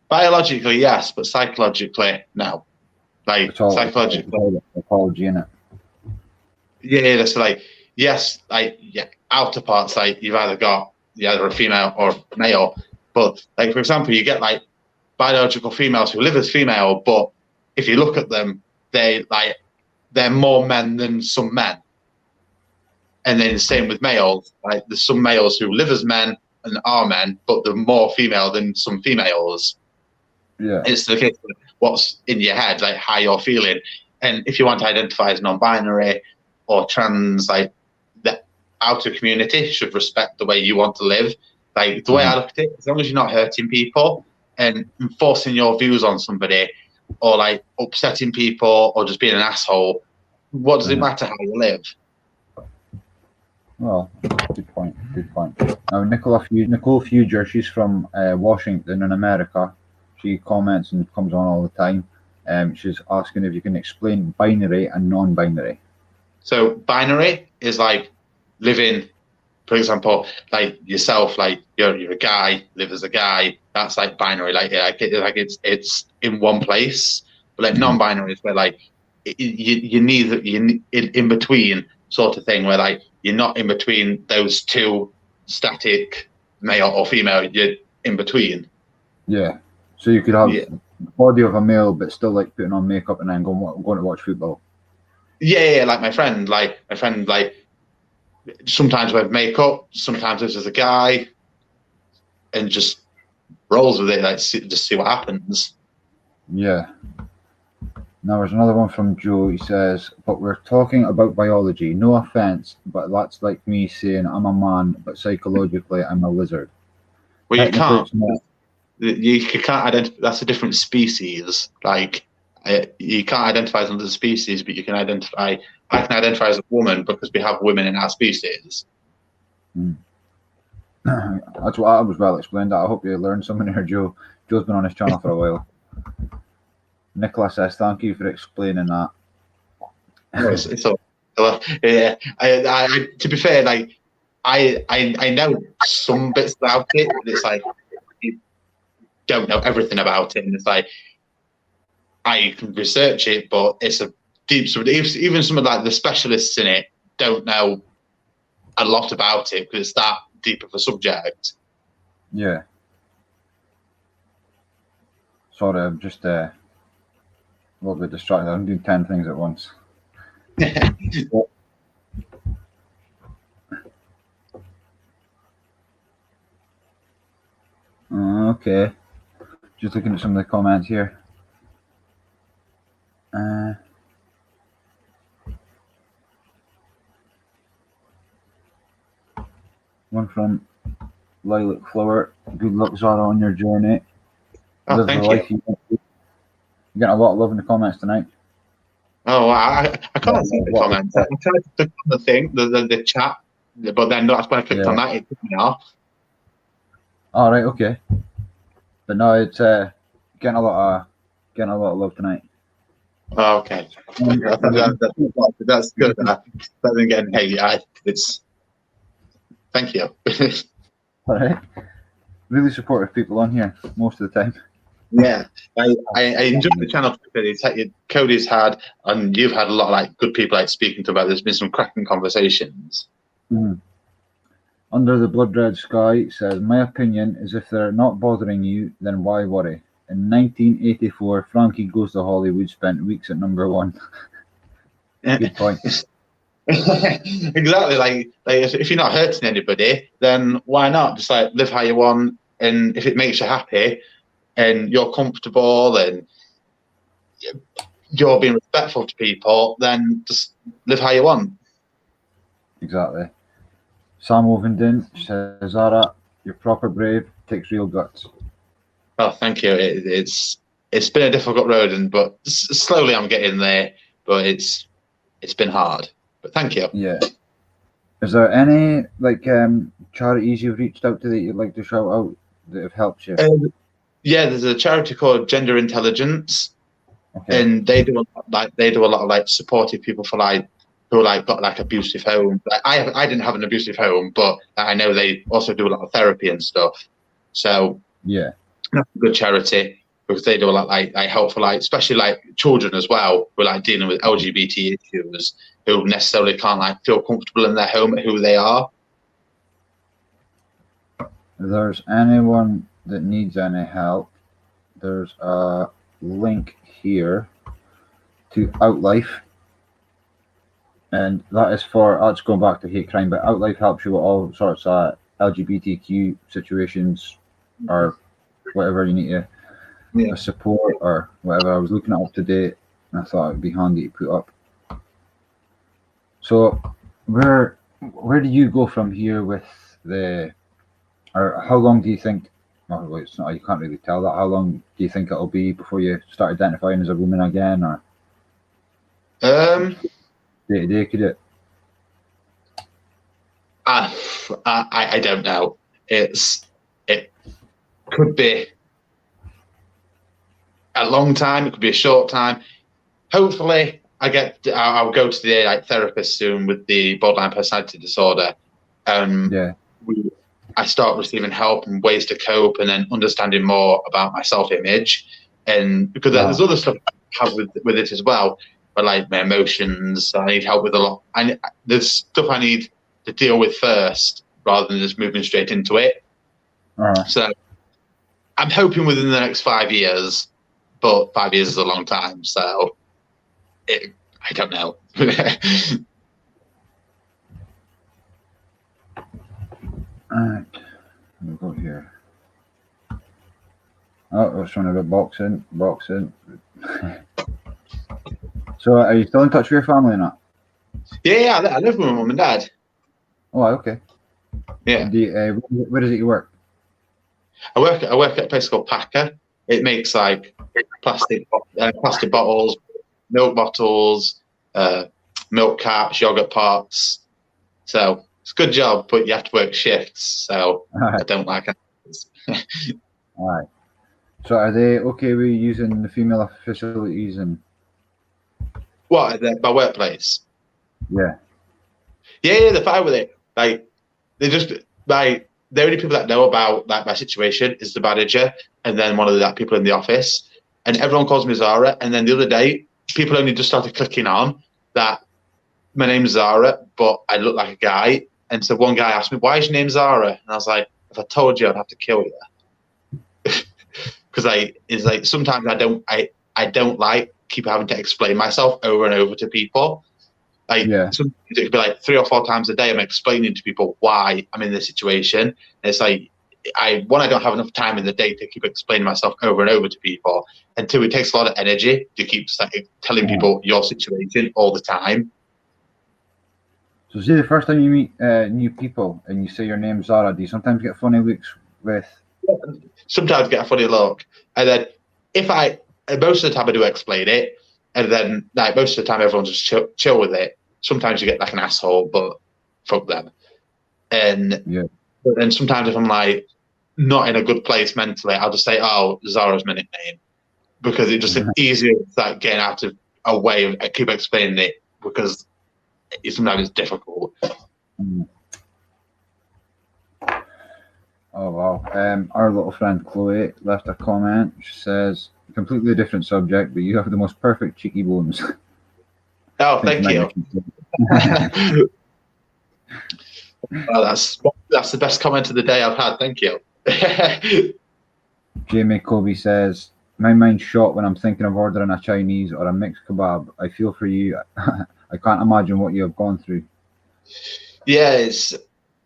Biologically, yes, but psychologically, no. Like psychologically, apology in it. Yeah, that's like outer parts, like you're either a female or male. But like, for example, you get like biological females who live as female, but if you look at them, they're more men than some men. And then the same with males. Like, there's some males who live as men and are men, but they're more female than some females. Yeah, it's the case of what's in your head, like how you're feeling. And if you want to identify as non-binary or trans, like the outer community should respect the way you want to live. Like the way I look at it, as long as you're not hurting people and enforcing your views on somebody, or like upsetting people, or just being an asshole, what does it matter how you live? Well, good point. Good point. Now, Nicole Fuger, she's from Washington in America. She comments and comes on all the time. She's asking if you can explain binary and non-binary. So binary is like living, for example, like yourself, like you're a guy, live as a guy. That's like binary, like it's in one place. But like non-binary is where like you neither in between sort of thing, where like you're not in between those two static male or female. You're in between. Yeah. So you could have the body of a male, but still like putting on makeup and then going to watch football. Yeah, like my friend, like sometimes wears makeup, sometimes lives as a guy, and just rolls with it, like just see what happens. Yeah. Now there's another one from Joe. He says, but we're talking about biology. No offense, but that's like me saying I'm a man, but psychologically I'm a lizard. Well, you can't. You can't identify. That's a different species. Like you can't identify as another species, but you can identify. I can identify as a woman because we have women in our species. That's what I was well explained. I hope you learned something here, Joe. Joe's been on his channel for a while. Nicola says, "Thank you for explaining that." It's all, yeah. I to be fair, like I know some bits about it, but it's like you don't know everything about it, and it's like I can research it, but it's a deep. Even some of like the specialists in it don't know a lot about it because it's that deep of a subject. Yeah. Sorry, I'm just a little bit distracted. I'm doing 10 things at once. Okay. Just looking at some of the comments here. One from Lilac Flower. Good luck, Zara, on your journey. Oh, thank you. You're getting a lot of love in the comments tonight. Oh, I can't see the comments. I tried to click on the thing, the chat, But then that's when I clicked on that, it took me off. All right, okay. But no, it's getting a lot of love tonight. Oh, okay. That's good. Better than getting hate. It's thank you. All right. Really supportive people on here most of the time. Yeah, I enjoy the channel. Cody's had, and you've had a lot of like good people like speaking to about. There's been some cracking conversations. Under the Blood Red Sky says, my opinion is if they're not bothering you, then why worry? In 1984, Frankie Goes to Hollywood spent weeks at #1. Good point. Exactly. Like if you're not hurting anybody, then why not just like live how you want? And if it makes you happy, and you're comfortable, and you're being respectful to people, then just live how you want. Exactly. Sam Ovenden says, Zara, you're proper brave. Takes real guts. Oh, thank you. It's been a difficult road, but slowly I'm getting there. But it's been hard. But thank you. Yeah. Is there any like charities you've reached out to that you'd like to shout out that have helped you? Yeah, there's a charity called Gender Intelligence, and they do a lot of like supportive people for like who like got like abusive homes. Like, I didn't have an abusive home, but I know they also do a lot of therapy and stuff. So yeah, that's a good charity because they do a lot like help for like especially like children as well who are like dealing with LGBT issues who necessarily can't like feel comfortable in their home at who they are. If there's anyone that needs any help, there's a link here to Outlife, and that is for that's going back to hate crime, but Outlife helps you with all sorts of LGBTQ situations or whatever you need to support or whatever. I was looking it up today and I thought it'd be handy to put up. So where do you go from here with the, or how long do you think, well, it's not, you can't really tell that, how long do you think it'll be before you start identifying as a woman again, or day to day, could it? I don't know. It could be a long time, it could be a short time. Hopefully I'll go to the like therapist soon with the borderline personality disorder. I start receiving help and ways to cope, and then understanding more about my self-image, and because there's other stuff I have with it as well, but like my emotions, I need help with a lot. There's stuff I need to deal with first rather than just moving straight into it. So I'm hoping within the next 5 years, but 5 years is a long time, so I don't know. Alright, we'll go here. Oh, we're showing a bit boxing. So, are you still in touch with your family or not? Yeah, I live with my mum and dad. Oh, okay. Yeah. Where is it you work? I work at a place called Packer. It makes like plastic bottles, milk bottles, milk caps, yogurt pots. So it's a good job, but you have to work shifts. So I don't like it. All right. So are they okay with using the female facilities and what my workplace? Yeah, they're fine with it. Like they just like the only people that know about like my situation is the manager and then one of the people in the office, and everyone calls me Zara. And then the other day, people only just started clicking on that my name's Zara, but I look like a guy. And so one guy asked me, "Why is your name Zara?" And I was like, "If I told you, I'd have to kill you." Because it's like sometimes I don't like keep having to explain myself over and over to people. Like sometimes it could be like 3 or 4 times a day I'm explaining to people why I'm in this situation. And it's like I don't have enough time in the day to keep explaining myself over and over to people. And 2, it takes a lot of energy to keep telling people your situation all the time. So see, the first time you meet new people and you say your name's Zara, do you sometimes get funny looks with? Sometimes get a funny look, and then most of the time I do explain it, and then like most of the time everyone's just chill with it. Sometimes you get like an asshole, but fuck them. And sometimes if I'm like not in a good place mentally, I'll just say, "Oh, Zara's my nickname," because it's just easier like getting out of a way of I keep explaining it because sometimes it's difficult. Oh wow! Our little friend Chloe left a comment. She says, "Completely different subject, but you have the most perfect cheeky bones." Oh, thank you. Oh, that's the best comment of the day I've had. Thank you. Jamie Kobe says, "My mind's shot when I'm thinking of ordering a Chinese or a mixed kebab. I feel for you. I can't imagine what you have gone through." Yeah,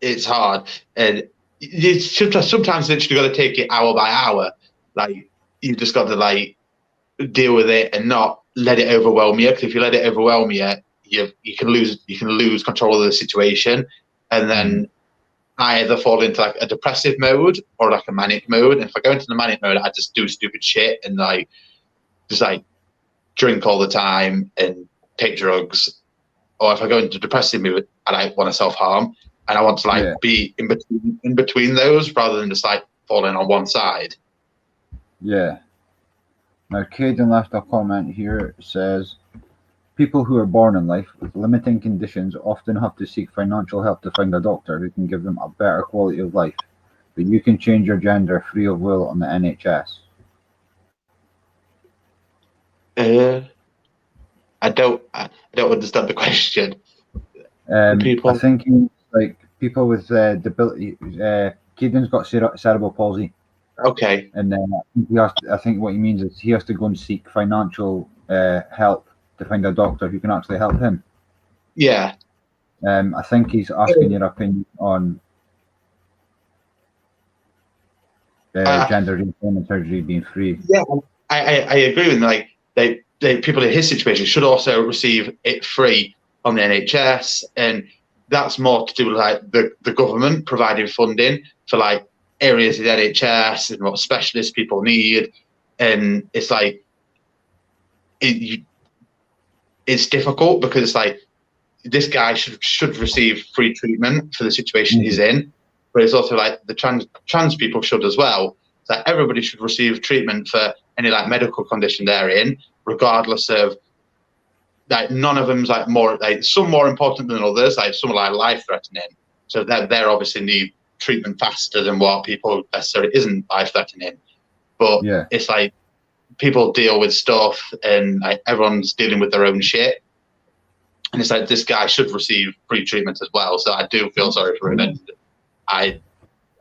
it's hard, and you sometimes literally got to take it hour by hour. Like you just got to like deal with it and not let it overwhelm you. Because if you let it overwhelm you, you can lose control of the situation, and then I either fall into like a depressive mode or like a manic mode. And if I go into the manic mode, I just do stupid shit and like just like drink all the time and take drugs. Or if I go into depressive mood, I want to self-harm and I want to like be in between those rather than just like falling on one side. Yeah. Now, Caden left a comment here. It says, "People who are born in life with limiting conditions often have to seek financial help to find a doctor who can give them a better quality of life. But you can change your gender free of will on the NHS." I don't understand the question. I think like people with disability. Caden's got cerebral palsy. Okay. And then I think what he means is he has to go and seek financial help to find a doctor who can actually help him. Yeah. I think he's asking your opinion on gender reassignment surgery being free. Yeah, I agree with him. Like they people in his situation should also receive it free on the NHS, and that's more to do with like the government providing funding for like areas of the NHS and what specialists people need, and it's like it's difficult because it's like this guy should receive free treatment for the situation he's in, but it's also like the trans people should as well. So everybody should receive treatment for any like medical condition they're in, regardless of like none of them's like more like some more important than others. Like some are like life threatening, so they're obviously need treatment faster than what people necessarily isn't life threatening. But it's like people deal with stuff and like everyone's dealing with their own shit. And it's like this guy should receive free treatment as well. So I do feel sorry for him. And I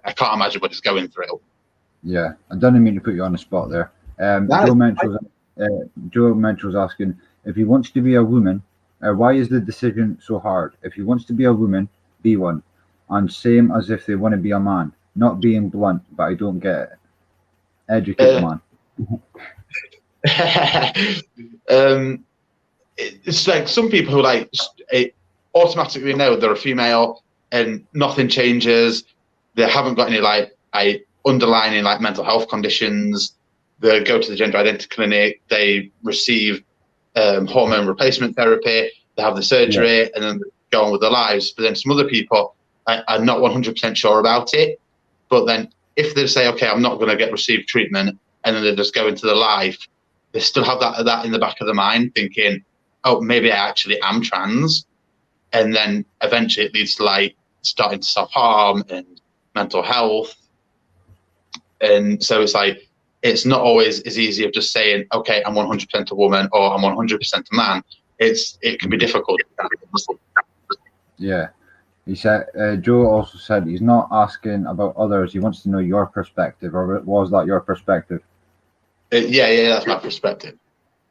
can't imagine what he's going through. Yeah, I don't mean to put you on the spot there. Joe Mensch was asking if he wants to be a woman. Why is the decision so hard? If he wants to be a woman, be one, and same as if they want to be a man. Not being blunt, but I don't get it. Educate man. It's like some people who like automatically know they're a female and nothing changes. They haven't got any like underlying like mental health conditions. They go to the gender identity clinic. They receive hormone replacement therapy. They have the surgery and then go on with their lives. But then some other people are not 100% sure about it. But then if they say, okay, I'm not going to receive treatment, and then they just go into their life, they still have that in the back of their mind thinking, oh, maybe I actually am trans. And then eventually it leads to like starting to self-harm and mental health. And so it's like, it's not always as easy of just saying, okay, I'm 100% a woman or I'm 100% a man. It can be difficult. Yeah. He said, Joe also said he's not asking about others. He wants to know your perspective, or was that your perspective? Yeah, that's my perspective.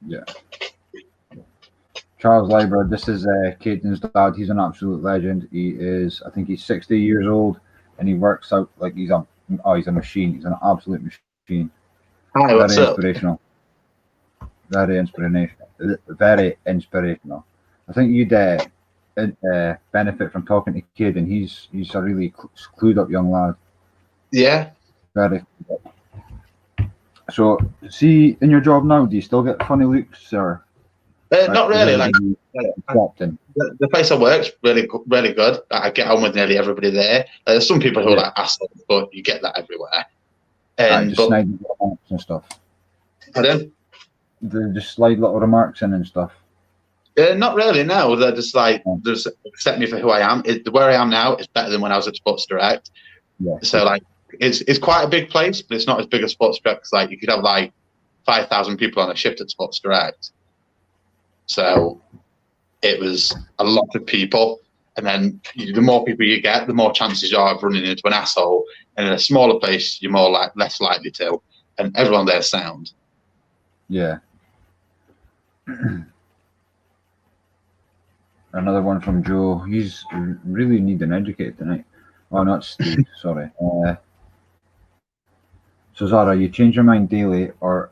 Yeah. Charles Leiber, this is Caden's dad. He's an absolute legend. I think he's 60 years old, and he works out like he's a machine. He's an absolute machine. Hi, what's up? Inspirational. Very inspirational. Very inspirational. I think you'd benefit from talking to Caden. He's a really clued up young lad. Yeah. Very. So, see, in your job now, do you still get funny looks, or? Not really. Like The place I work's really good. I get on with nearly everybody there. There's some people who are like assholes, but you get that everywhere. And just slide little remarks and stuff. Pardon? They just slide little remarks in and stuff. Not really. No, they're just like just accept me for who I am. Where I am now is better than when I was at Sports Direct. Yeah. So like it's quite a big place, but it's not as big as Sports Direct. Like you could have like 5,000 people on a shift at Sports Direct. So it was a lot of people, and then the more people you get, the more chances you are of running into an asshole. And in a smaller place, you're less likely to. And everyone there's sound. Yeah. Another one from Joe. He's really needing educated tonight. Oh, not Steve. Sorry. So Zara, you change your mind daily, or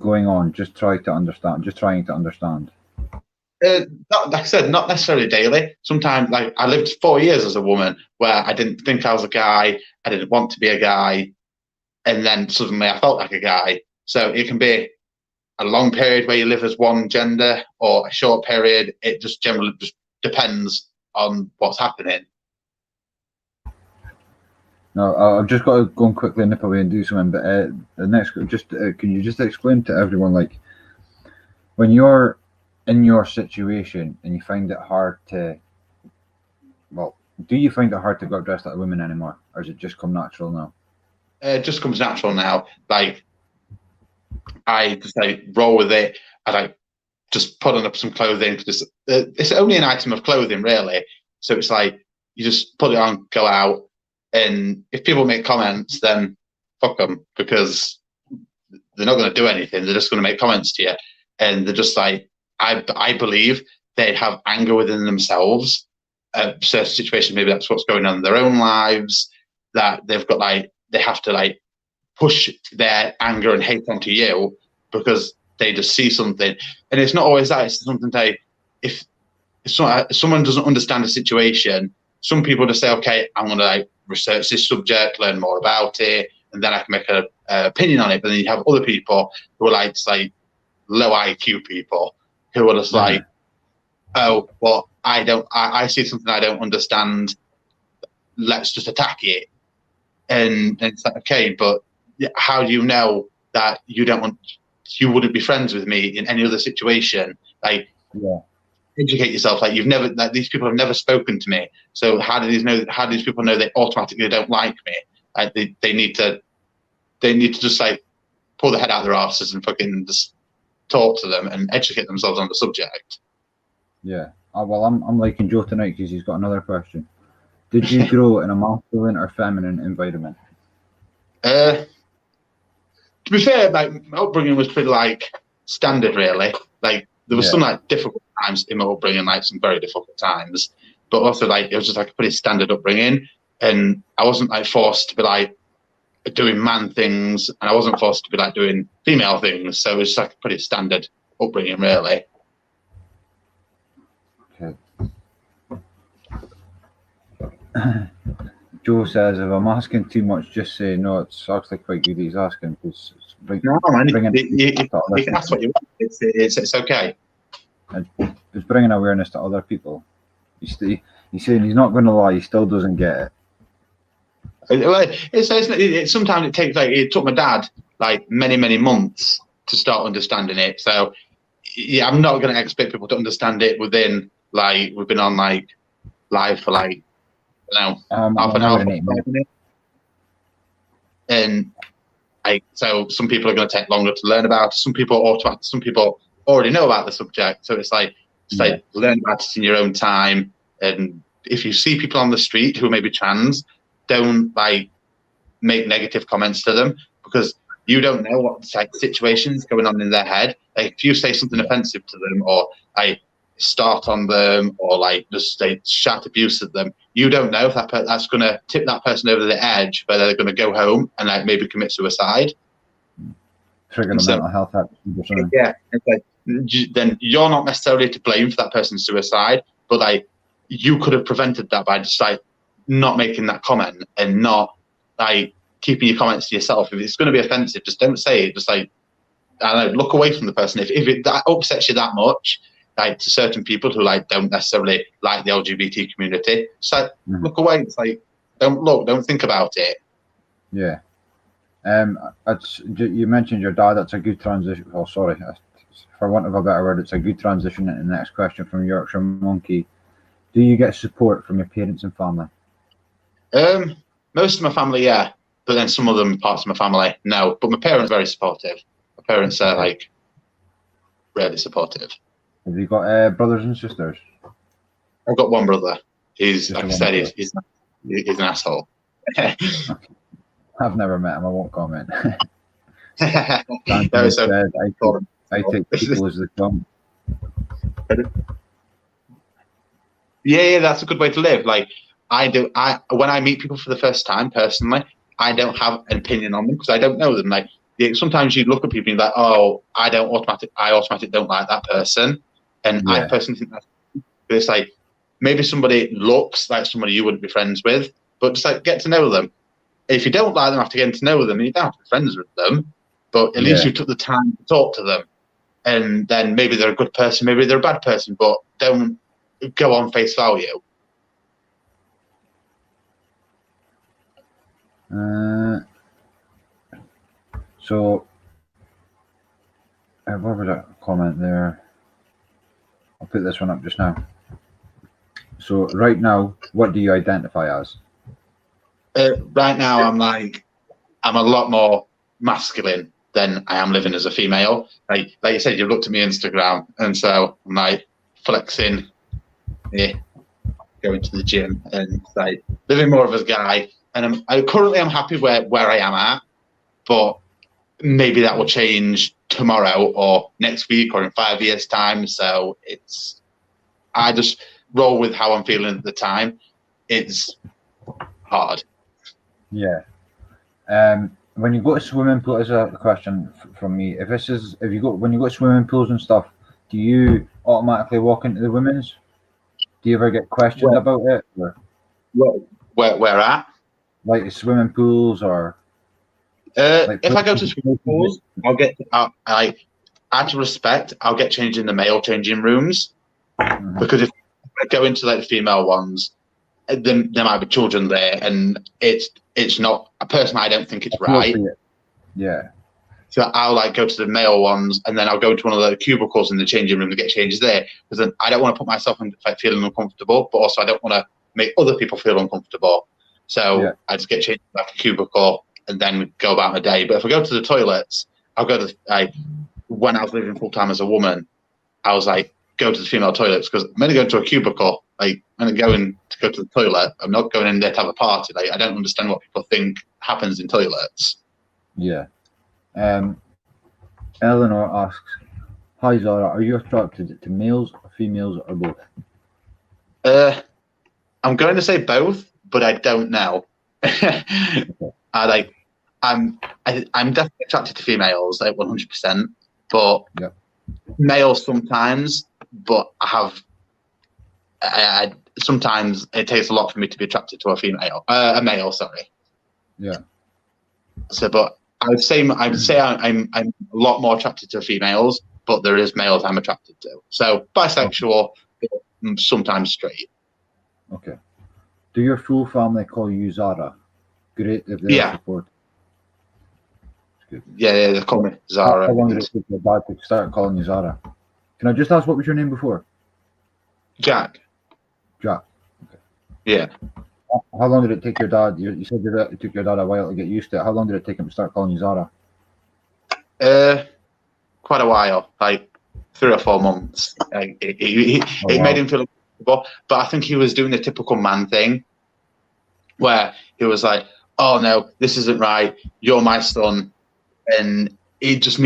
going on? Just trying to understand. Like I said, not necessarily daily. Sometimes, like I lived 4 years as a woman where I didn't think I was a guy. I didn't want to be a guy, and then suddenly I felt like a guy. So it can be a long period where you live as one gender, or a short period. It just generally just depends on what's happening. No, I've just got to go and quickly nip away and do something. But the next, can you just explain to everyone, like, when you're in your situation and you find it hard to, do you find it hard to go dressed like a woman anymore, or does it just come natural now? It just comes natural now. Like I just like roll with it. I like just put on some clothing because it's only an item of clothing, really. So it's like you just put it on, go out, and if people make comments, then fuck them, because they're not going to do anything. They're just going to make comments to you, and they're just like, I believe they have anger within themselves. Certain situations, maybe that's what's going on in their own lives, that they've got like they have to like push their anger and hate onto you because they just see something. And it's not always that. It's something if someone doesn't understand a situation, some people just say, okay, I'm going to like research this subject, learn more about it, and then I can make an opinion on it. But then you have other people who are like low IQ people who are just like, oh, well, I see something I don't understand. Let's just attack it. And it's like, okay, but how do you know that you wouldn't be friends with me in any other situation? Like, educate yourself. Like these people have never spoken to me. So how do these people know they automatically don't like me? Like they need to just like pull their head out their asses and fucking just talk to them and educate themselves on the subject. Yeah. Well, I'm liking Joe tonight because he's got another question. Did you grow in a masculine or feminine environment? To be fair, like my upbringing was pretty like standard, really. Like there was some like difficult times in my upbringing, like some very difficult times, but also like it was just like a pretty standard upbringing, and I wasn't like forced to be like doing man things, and I wasn't forced to be like doing female things. So it was just like a pretty standard upbringing, really. Okay. Joe says, if I'm asking too much, just say no. It's actually quite good he's asking, because no, man, you can ask what you want. It's okay. It's bringing awareness to other people. He's saying he's not going to lie. He still doesn't get it. Sometimes it takes it took my dad like many months to start understanding it. So yeah, I'm not going to expect people to understand it within like we've been on like live for like half an hour, 5 minutes. And so some people are going to take longer to learn about. Some people already know about the subject. So it's like learn about it in your own time. And if you see people on the street who may be trans, don't like make negative comments to them, because you don't know what situations going on in their head. Like if you say something offensive to them, or start on them, or just shout abuse at them, you don't know if that's going to tip that person over the edge, where they're going to go home and maybe commit suicide. Trigger the mental health action. Yeah, then you're not necessarily to blame for that person's suicide, but you could have prevented that by just not making that comment, and not keeping your comments to yourself. If it's going to be offensive, just don't say it. Just I don't know, look away from the person. If it that upsets you that much, like to certain people who like don't necessarily like the LGBT community. It's like look away. It's like don't look, don't think about it. Yeah. You mentioned your dad. That's a good transition. Oh, sorry. For want of a better word, it's a good transition into the next question from Yorkshire Monkey. Do you get support from your parents and family? Most of my family, yeah, but then some of them parts of my family, no. But my parents are very supportive. My parents are like really supportive. Have you got brothers and sisters? I've got one brother. He's, Just like I said, he's an asshole. I've never met him. I won't comment. No, so, said, I take people as they come. Yeah, that's a good way to live. Like when I meet people for the first time, personally, I don't have an opinion on them because I don't know them. Like sometimes you look at people and you're like, oh, I automatically don't like that person, and I personally think that's. But it's like maybe somebody looks like somebody you wouldn't be friends with, but just like get to know them. If you don't like them after getting to know them, you don't have to be friends with them. But at least you took the time to talk to them, and then maybe they're a good person, maybe they're a bad person, but don't go on face value. So, what was that comment there? I'll put this one up just now. So, right now, what do you identify as? Right now, I'm a lot more masculine than I am living as a female. Like you said, you looked at me Instagram, and so I'm like flexing, going to the gym, and like living more of a guy. And I'm currently happy where I am at, but maybe that will change tomorrow or next week or in 5 years' time. So I just roll with how I'm feeling at the time. It's hard. Yeah. When you go to swimming pool, as a question from me, when you go to swimming pools and stuff, do you automatically walk into the women's? Do you ever get questioned about it? Or? Where at? Like the swimming pools or? If I go to swimming pools, out of respect, I'll get changed in the male changing rooms because if I go into like the female ones, then there might be children there, and it's not personally. I don't think it's right. Yeah. So I'll like go to the male ones, and then I'll go to one of the cubicles in the changing room to get changes there, because then I don't want to put myself in like, feeling uncomfortable, but also I don't want to make other people feel uncomfortable. So I just get changed in like a cubicle and then go about my day. But if I go to the toilets, I'll go to when I was living full time as a woman, I was like go to the female toilets because I'm only going to a cubicle. Like I'm going to go to the toilet. I'm not going in there to have a party. Like I don't understand what people think happens in toilets. Yeah. Eleanor asks, "Hi Zara, are you attracted to males, or females, or both?" I'm going to say both, but I don't know. I'm definitely attracted to females, like 100%, but males sometimes. But I sometimes it takes a lot for me to be attracted to a male. Sorry. Yeah. So, but I would say I'm a lot more attracted to females, but there is males I'm attracted to. So bisexual, sometimes straight. Okay. Do your full family call you Zara? Great if they're supportive. Good. Yeah, they call me Zara. How long did it take your dad to start calling you Zara? Can I just ask what was your name before? Jack. Jack. Okay. Yeah. How long did it take your dad? You said it took your dad a while to get used to it. How long did it take him to start calling you Zara? Quite a while, like 3 or 4 months. It made him feel uncomfortable, but I think he was doing the typical man thing, where he was like, "Oh no, this isn't right. You're my son," and it just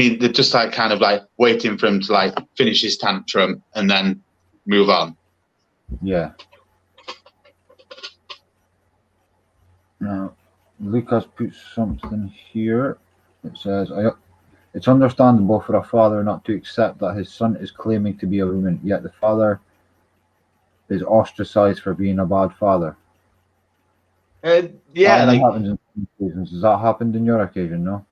like kind of like waiting for him to like finish his tantrum and then move on. Yeah. Now, Lucas puts something here. It says, "It's understandable for a father not to accept that his son is claiming to be a woman, yet the father is ostracized for being a bad father." Yeah, that happens in some occasions. Has that happened in your occasion? No.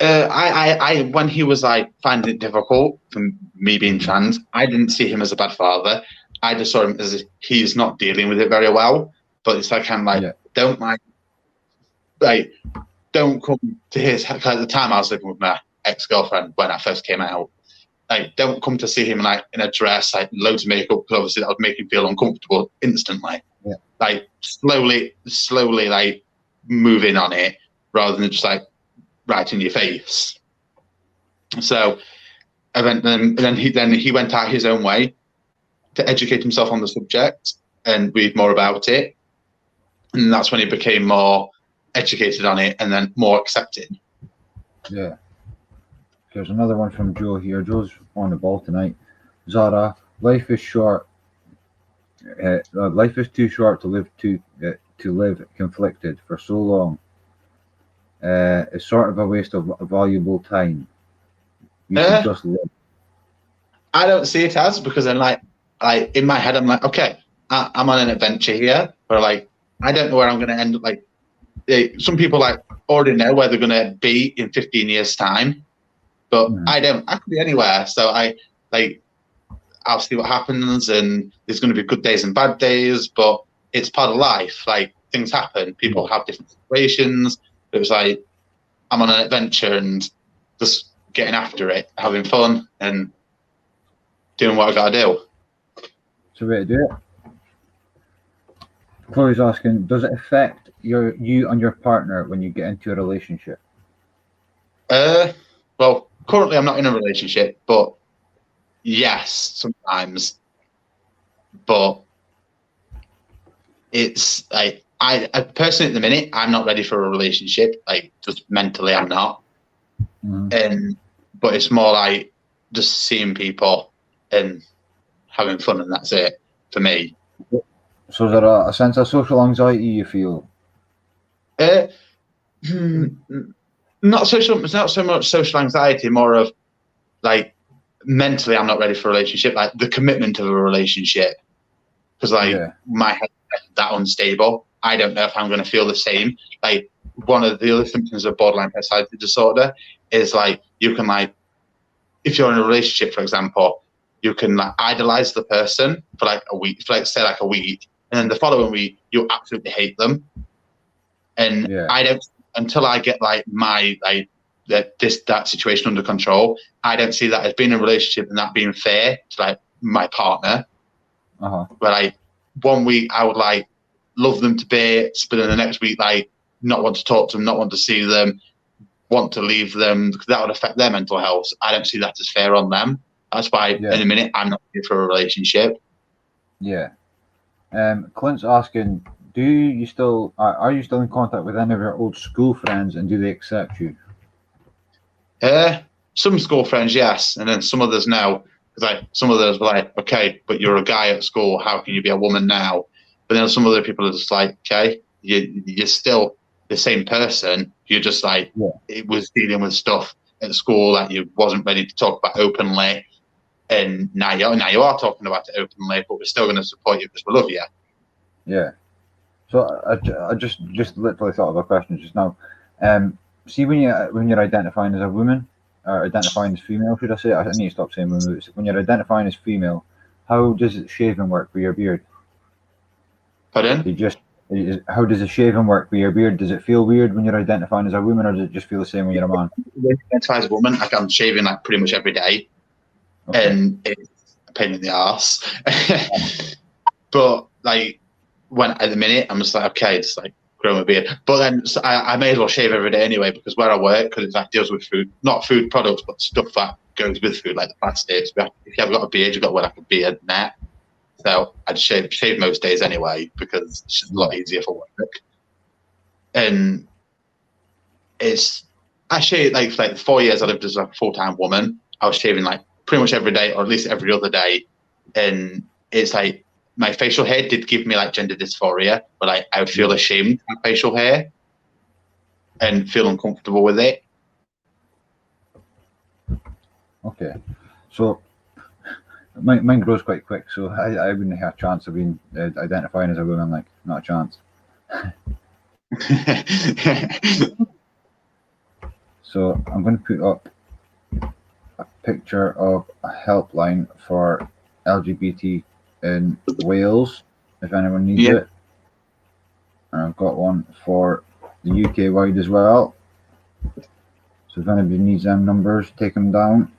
When he was like finding it difficult for me being trans, I didn't see him as a bad father. I just saw him as he's not dealing with it very well. But it's like I'm like, don't come to his. Cause at the time I was living with my ex-girlfriend when I first came out. Like, don't come to see him like in a dress, like loads of makeup, because obviously that would make him feel uncomfortable instantly. Yeah. Like slowly, like moving on it rather than just like right in your face. So, and then he went out his own way to educate himself on the subject and read more about it, and that's when he became more educated on it and then more accepted. Yeah. There's another one from Joe here. Joe's on the ball tonight. Zara, life is short. Life is too short to live conflicted for so long. It's sort of a waste of valuable time. You should just live. I don't see it as, because then like in my head I'm like, okay, I'm on an adventure here, but like I don't know where I'm going to end up. Like some people like already know where they're going to be in 15 years time, but I don't. I could be anywhere. So I'll see what happens, and there's going to be good days and bad days, but it's part of life. Like things happen. People have different situations. It was like I'm on an adventure and just getting after it, having fun, and doing what I got to do. It's a way to do it. Chloe's asking, does it affect you and your partner when you get into a relationship? Well, currently I'm not in a relationship, but yes, sometimes. But it's like I personally at the minute I'm not ready for a relationship. Like just mentally I'm not. But it's more like just seeing people and having fun, and that's it for me. So is there a sense of social anxiety you feel? Not so much social anxiety, more of like mentally I'm not ready for a relationship, like the commitment of a relationship, because my head is that unstable. I don't know if I'm going to feel the same. Like one of the other symptoms of borderline personality disorder is like you can like, if you're in a relationship, for example, you can like idolize the person for like a week, for like say like a week, and then the following week you absolutely hate them. And I don't, until I get like my like that situation under control, I don't see that as being a relationship and that being fair to like my partner. Where like 1 week I would like love them to bits, but then the next week like not want to talk to them, not want to see them, want to leave them, because that would affect their mental health. I don't see that as fair on them. That's why in a minute I'm not ready for a relationship. Yeah. Clint's asking, are you still in contact with any of your old school friends, and do they accept you? Some school friends, yes, and then some others no. Because like some others were like, okay, but you're a guy at school, how can you be a woman now? But then some other people are just like, okay, you're still the same person. You're just like it was dealing with stuff at school that you wasn't ready to talk about openly, and now you are talking about it openly, but we're still going to support you because we love you. Yeah. So I just literally thought of a question just now. See, when you're identifying as a woman, or identifying as female, should I say? I need to stop saying woman. When you're identifying as female, how does shaving work with your beard? Pardon? How does the shaving work with your beard? Does it feel weird when you're identifying as a woman, or does it just feel the same when you're a man? When you identify as a woman, like I'm shaving like pretty much every day, and it's a pain in the arse. But like when at the minute, I'm just like, okay, it's like growing a beard. But then I may as well shave every day anyway, because where I work, because it like deals with food, not food products, but stuff that goes with food, like the plastics. If you haven't got a beard, you've got to wear like a beard net. So I'd shave most days anyway, because it's just a lot easier for work. And I shaved like 4 years I lived as a full-time woman. I was shaving like pretty much every day, or at least every other day. And it's like my facial hair did give me like gender dysphoria, but I would feel ashamed of my facial hair and feel uncomfortable with it. Okay. So mine grows quite quick, so I wouldn't have a chance of being identifying as a woman, like not a chance. So I'm going to put up a picture of a helpline for LGBT in Wales, if anyone needs it. And I've got one for the UK wide as well. So if anybody needs them numbers, take them down.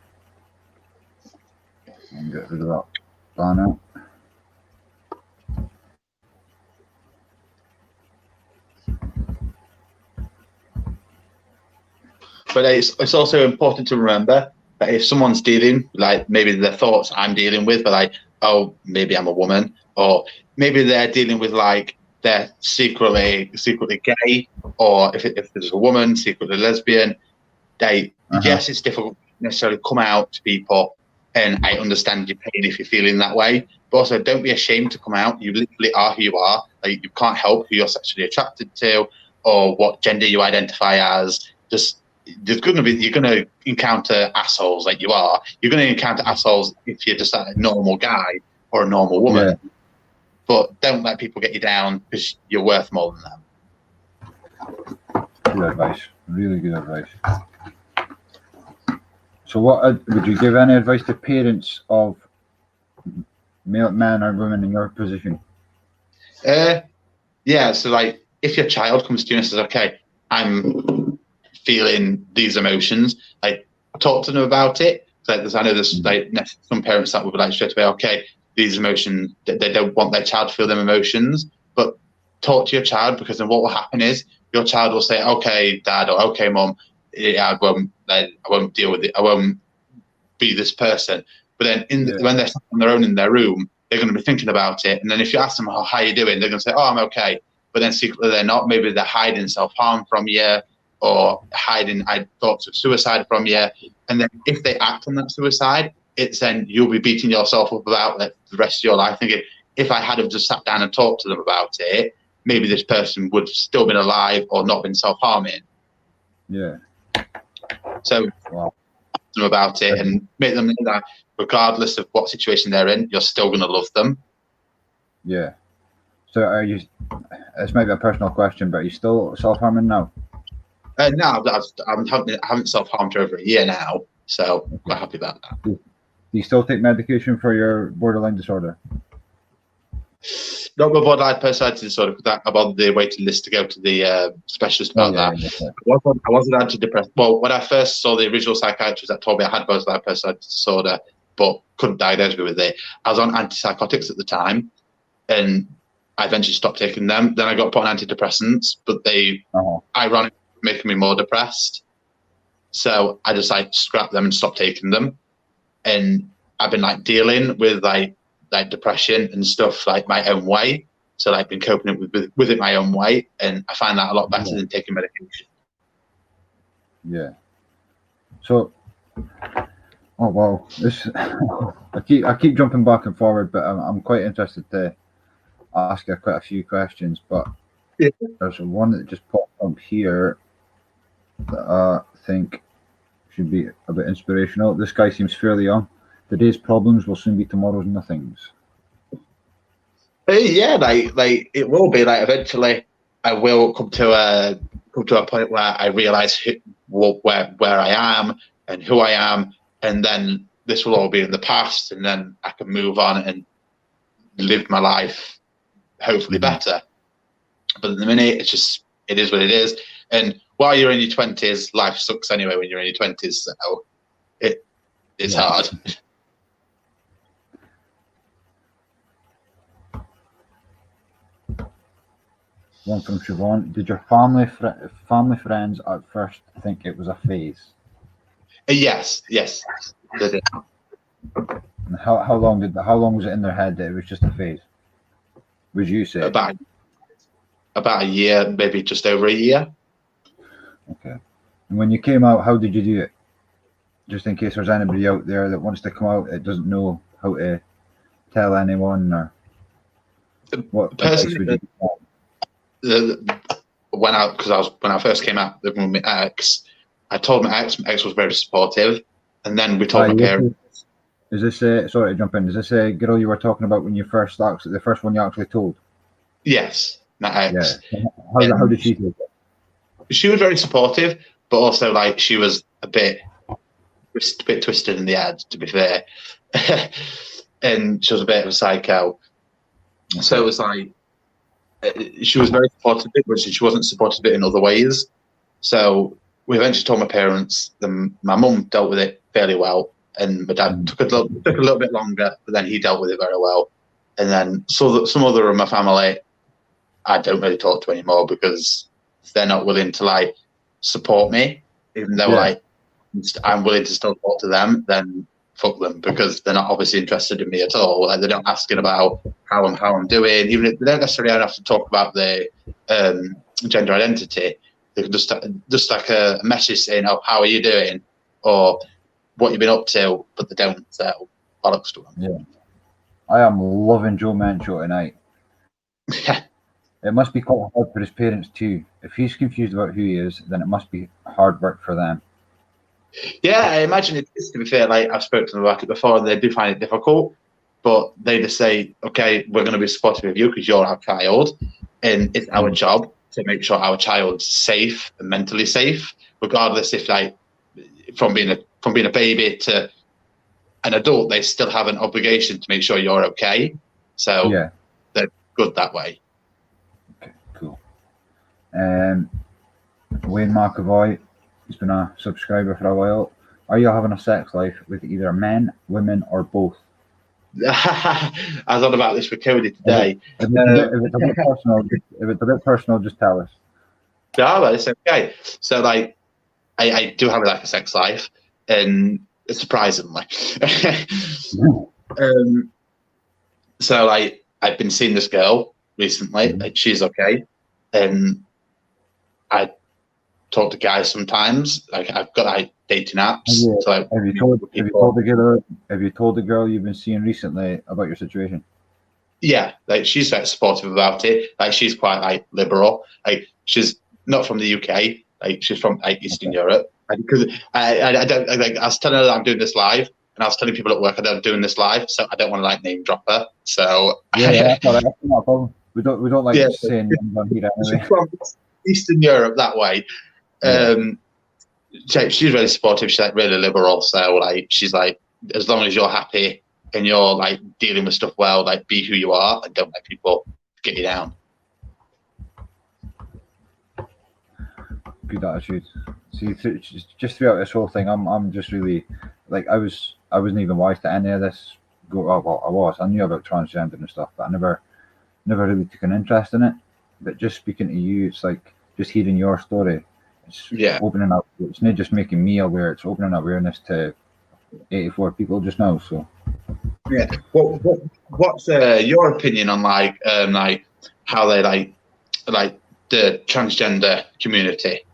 And get rid of that banner. But it's also important to remember that if someone's dealing, like maybe the thoughts I'm dealing with, but like, oh, maybe I'm a woman, or maybe they're dealing with like they're secretly gay, or if there's a woman secretly lesbian, yes, it's difficult to necessarily come out to people, and I understand your pain if you're feeling that way, but also don't be ashamed to come out. You literally are who you are. Like, you can't help who you're sexually attracted to or what gender you identify as. Just you're gonna encounter assholes like you are. You're gonna encounter assholes if you're just a normal guy or a normal woman. Yeah. But don't let people get you down because you're worth more than them. Good advice. Really good advice. So what would you give any advice to parents of men or women in your position? Yeah, so like if your child comes to you and says, okay, I'm feeling these emotions, like talk to them about it. Like I know there's like some parents that would like straight away, okay, these emotions, they don't want their child to feel them emotions, but talk to your child, because then what will happen is your child will say, okay, dad, or okay, mom, I won't deal with it. I won't be this person. But then when they're on their own in their room, they're going to be thinking about it. And then if you ask them, how are you doing? They're going to say, oh, I'm okay. But then secretly they're not. Maybe they're hiding self-harm from you, or hiding thoughts of suicide from you. And then if they act on that suicide, it's then you'll be beating yourself up about it the rest of your life, thinking, if I had have just sat down and talked to them about it, maybe this person would have still been alive or not been self-harming. Yeah. So talk to them about it and make them know that regardless of what situation they're in, you're still going to love them. Yeah. So are you, this might be a personal question, but are you still self-harming now? No, I haven't self-harmed for over a year now, so I'm quite happy about that. Do you still take medication for your borderline disorder? Not with borderline personality disorder, because I'm on the waiting list to go to the specialist about that. Yeah. I wasn't antidepressant. Well, when I first saw the original psychiatrist that told me I had borderline personality disorder, but couldn't diagnose me with it, I was on antipsychotics at the time, and I eventually stopped taking them. Then I got put on antidepressants, but they, ironically, making me more depressed. So I just like scrapped them and stopped taking them. And I've been like dealing with like depression and stuff like my own way. So like been coping with it my own way, and I find that a lot better than taking medication. Yeah. So, oh wow, this I keep jumping back and forward, but I'm quite interested to ask you quite a few questions. But there's one that just popped up here that I think should be a bit inspirational. This guy seems fairly young. Today's problems will soon be tomorrow's nothings. Yeah, like it will be. Like eventually, I will come to a point where I realize where I am and who I am, and then this will all be in the past, and then I can move on and live my life hopefully better. But at the minute, it is what it is. And while you're in your 20s, life sucks anyway when you're in your 20s, so it's hard. One from Siobhan. Did your family friends at first think it was a phase? Yes, they did. And how long was it in their head that it was just a phase? Would you say about a year, maybe just over a year? Okay. And when you came out, how did you do it? Just in case there's anybody out there that wants to come out that doesn't know how to tell anyone, or what personally. When I first came out living with my ex, I told my ex. My ex was very supportive, and then we told my parents. Is this sorry to jump in? Is this a girl you were talking about when you first the first one you actually told? Yes, my ex. Yeah. How did she take it? She was very supportive, but also like she was a bit twisted in the head, to be fair, and she was a bit of a psycho. So it was like she was very supportive of it, but she wasn't supportive of it in other ways. So we eventually told my parents. My mum dealt with it fairly well, and my dad took a little bit longer, but then he dealt with it very well. And then some other of my family, I don't really talk to anymore because they're not willing to like support me, even though like I'm willing to still talk to them. Then fuck them, because they're not obviously interested in me at all. Like, they're not asking about how I'm doing, even if they don't necessarily have to talk about the gender identity. They can just like a message saying, "Oh, how are you doing?" or "What you been up to?" But they don't. So bollocks to them. Yeah, I am loving Joe Mencho tonight. It must be quite hard for his parents too. If he's confused about who he is, then it must be hard work for them. Yeah, I imagine it is, to be fair. Like, I've spoken to them about it before, and they do find it difficult, but they just say, "Okay, we're going to be supportive of you because you're our child, and it's our job to make sure our child's safe and mentally safe, regardless if like from being a baby to an adult, they still have an obligation to make sure you're okay." So they're good that way. Okay, cool. Wayne McAvoy, he's been a subscriber for a while. Are you having a sex life with either men, women, or both? I was on about this with Cody today. If it's a bit personal, just tell us. No, it's okay. So like, I do have like a sex life, and surprisingly, so like I've been seeing this girl recently. Like, she's okay, and I talk to guys sometimes. Like, I've got like dating apps. So, like, have you told the girl you've been seeing recently about your situation? Yeah, like, she's like supportive about it. Like, she's quite like liberal. Like, she's not from the UK. Like, she's from like Eastern Europe. Because I don't like. I was telling her that I'm doing this live, and I was telling people at work that I'm doing this live, so I don't want to like name drop her. So that's not a problem. We don't like saying names on here anyway. She's from Eastern Europe that way. She's really supportive. She's like really liberal. So like, she's like, as long as you're happy and you're like dealing with stuff well, like, be who you are and don't let people get you down. Good attitude. See, just throughout this whole thing, I'm just really like, I wasn't even wise to any of this. I knew about transgender and stuff, but I never really took an interest in it. But just speaking to you, it's like just hearing your story. It's opening up. It's not just making me aware. It's opening awareness to 84 people just now. So yeah. What's your opinion on like how they like the transgender community?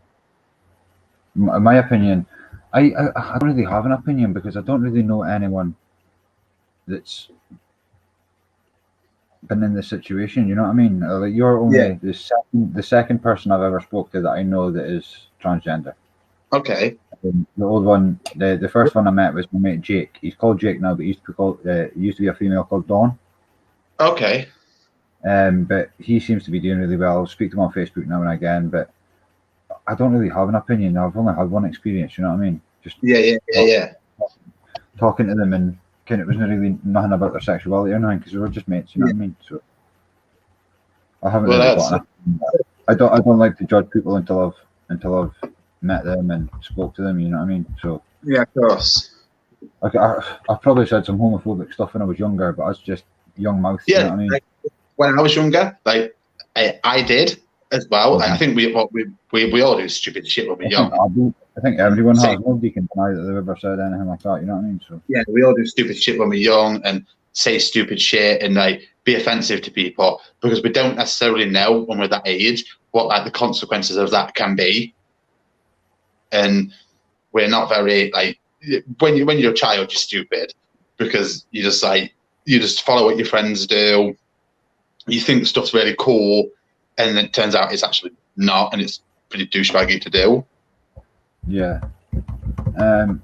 My opinion, I don't really have an opinion because I don't really know anyone that's been in this situation. You know what I mean? Like, you're only the second person I've ever spoke to that I know that is transgender. Okay. The old one, the first one I met was my mate Jake. He's called Jake now, but he used to be a female called Dawn. Okay. But he seems to be doing really well. I'll speak to him on Facebook now and again, but I don't really have an opinion. I've only had one experience. You know what I mean? Just talking to them, and it wasn't really nothing about their sexuality or anything, because we were just mates. You know what I mean? So I haven't really got an opinion. I don't like to judge people until I've met them and spoke to them. You know what I mean? So yeah, of course. I probably said some homophobic stuff when I was younger, but I was just young mouth. Yeah, you know what I mean? Like, when I was younger, like I did as well. Like, I think we all do stupid shit when we're young. I think everyone has. Nobody can deny that they've ever said anything like that. You know what I mean? So yeah, we all do stupid shit when we're young and say stupid shit and like be offensive to people, because we don't necessarily know when we're that age what like the consequences of that can be. And we're not very like, when you're a child, you're stupid because you just follow what your friends do. You think stuff's really cool, and then it turns out it's actually not, and it's pretty douchebaggy to do. Yeah.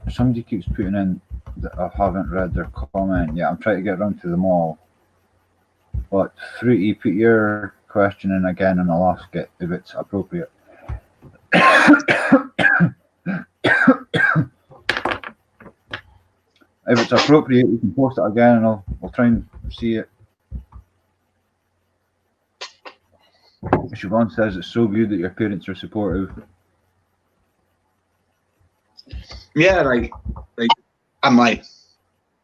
Somebody keeps putting in that I haven't read their comment. Yeah, I'm trying to get around to them all. But Fruity, put your question in again, and I'll ask it if it's appropriate. If it's appropriate, you can post it again, and I'll try and see it. Siobhan says it's so good that your parents are supportive. Yeah, like I'm like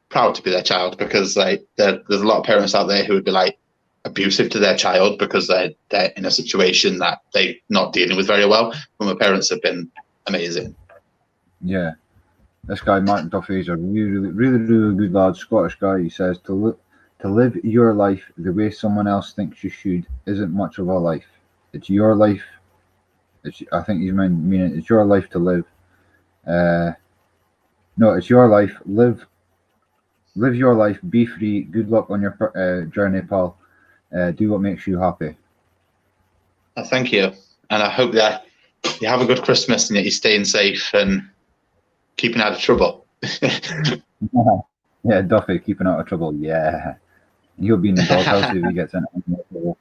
proud to be their child, because like there's a lot of parents out there who would be like abusive to their child because they're in a situation that they're not dealing with very well. But my parents have been amazing. Yeah, this guy Mark Duffy is a really good lad, Scottish guy. He says to live your life the way someone else thinks you should isn't much of a life. It's your life. I think he's meaning it's your life to live. No, it's your life. Live your life. Be free. Good luck on your journey, pal. Do what makes you happy. Thank you, and I hope that you have a good Christmas and that you're staying safe and keeping out of trouble. Yeah, Duffy, keeping out of trouble. Yeah, he'll be in the doghouse if he gets in trouble.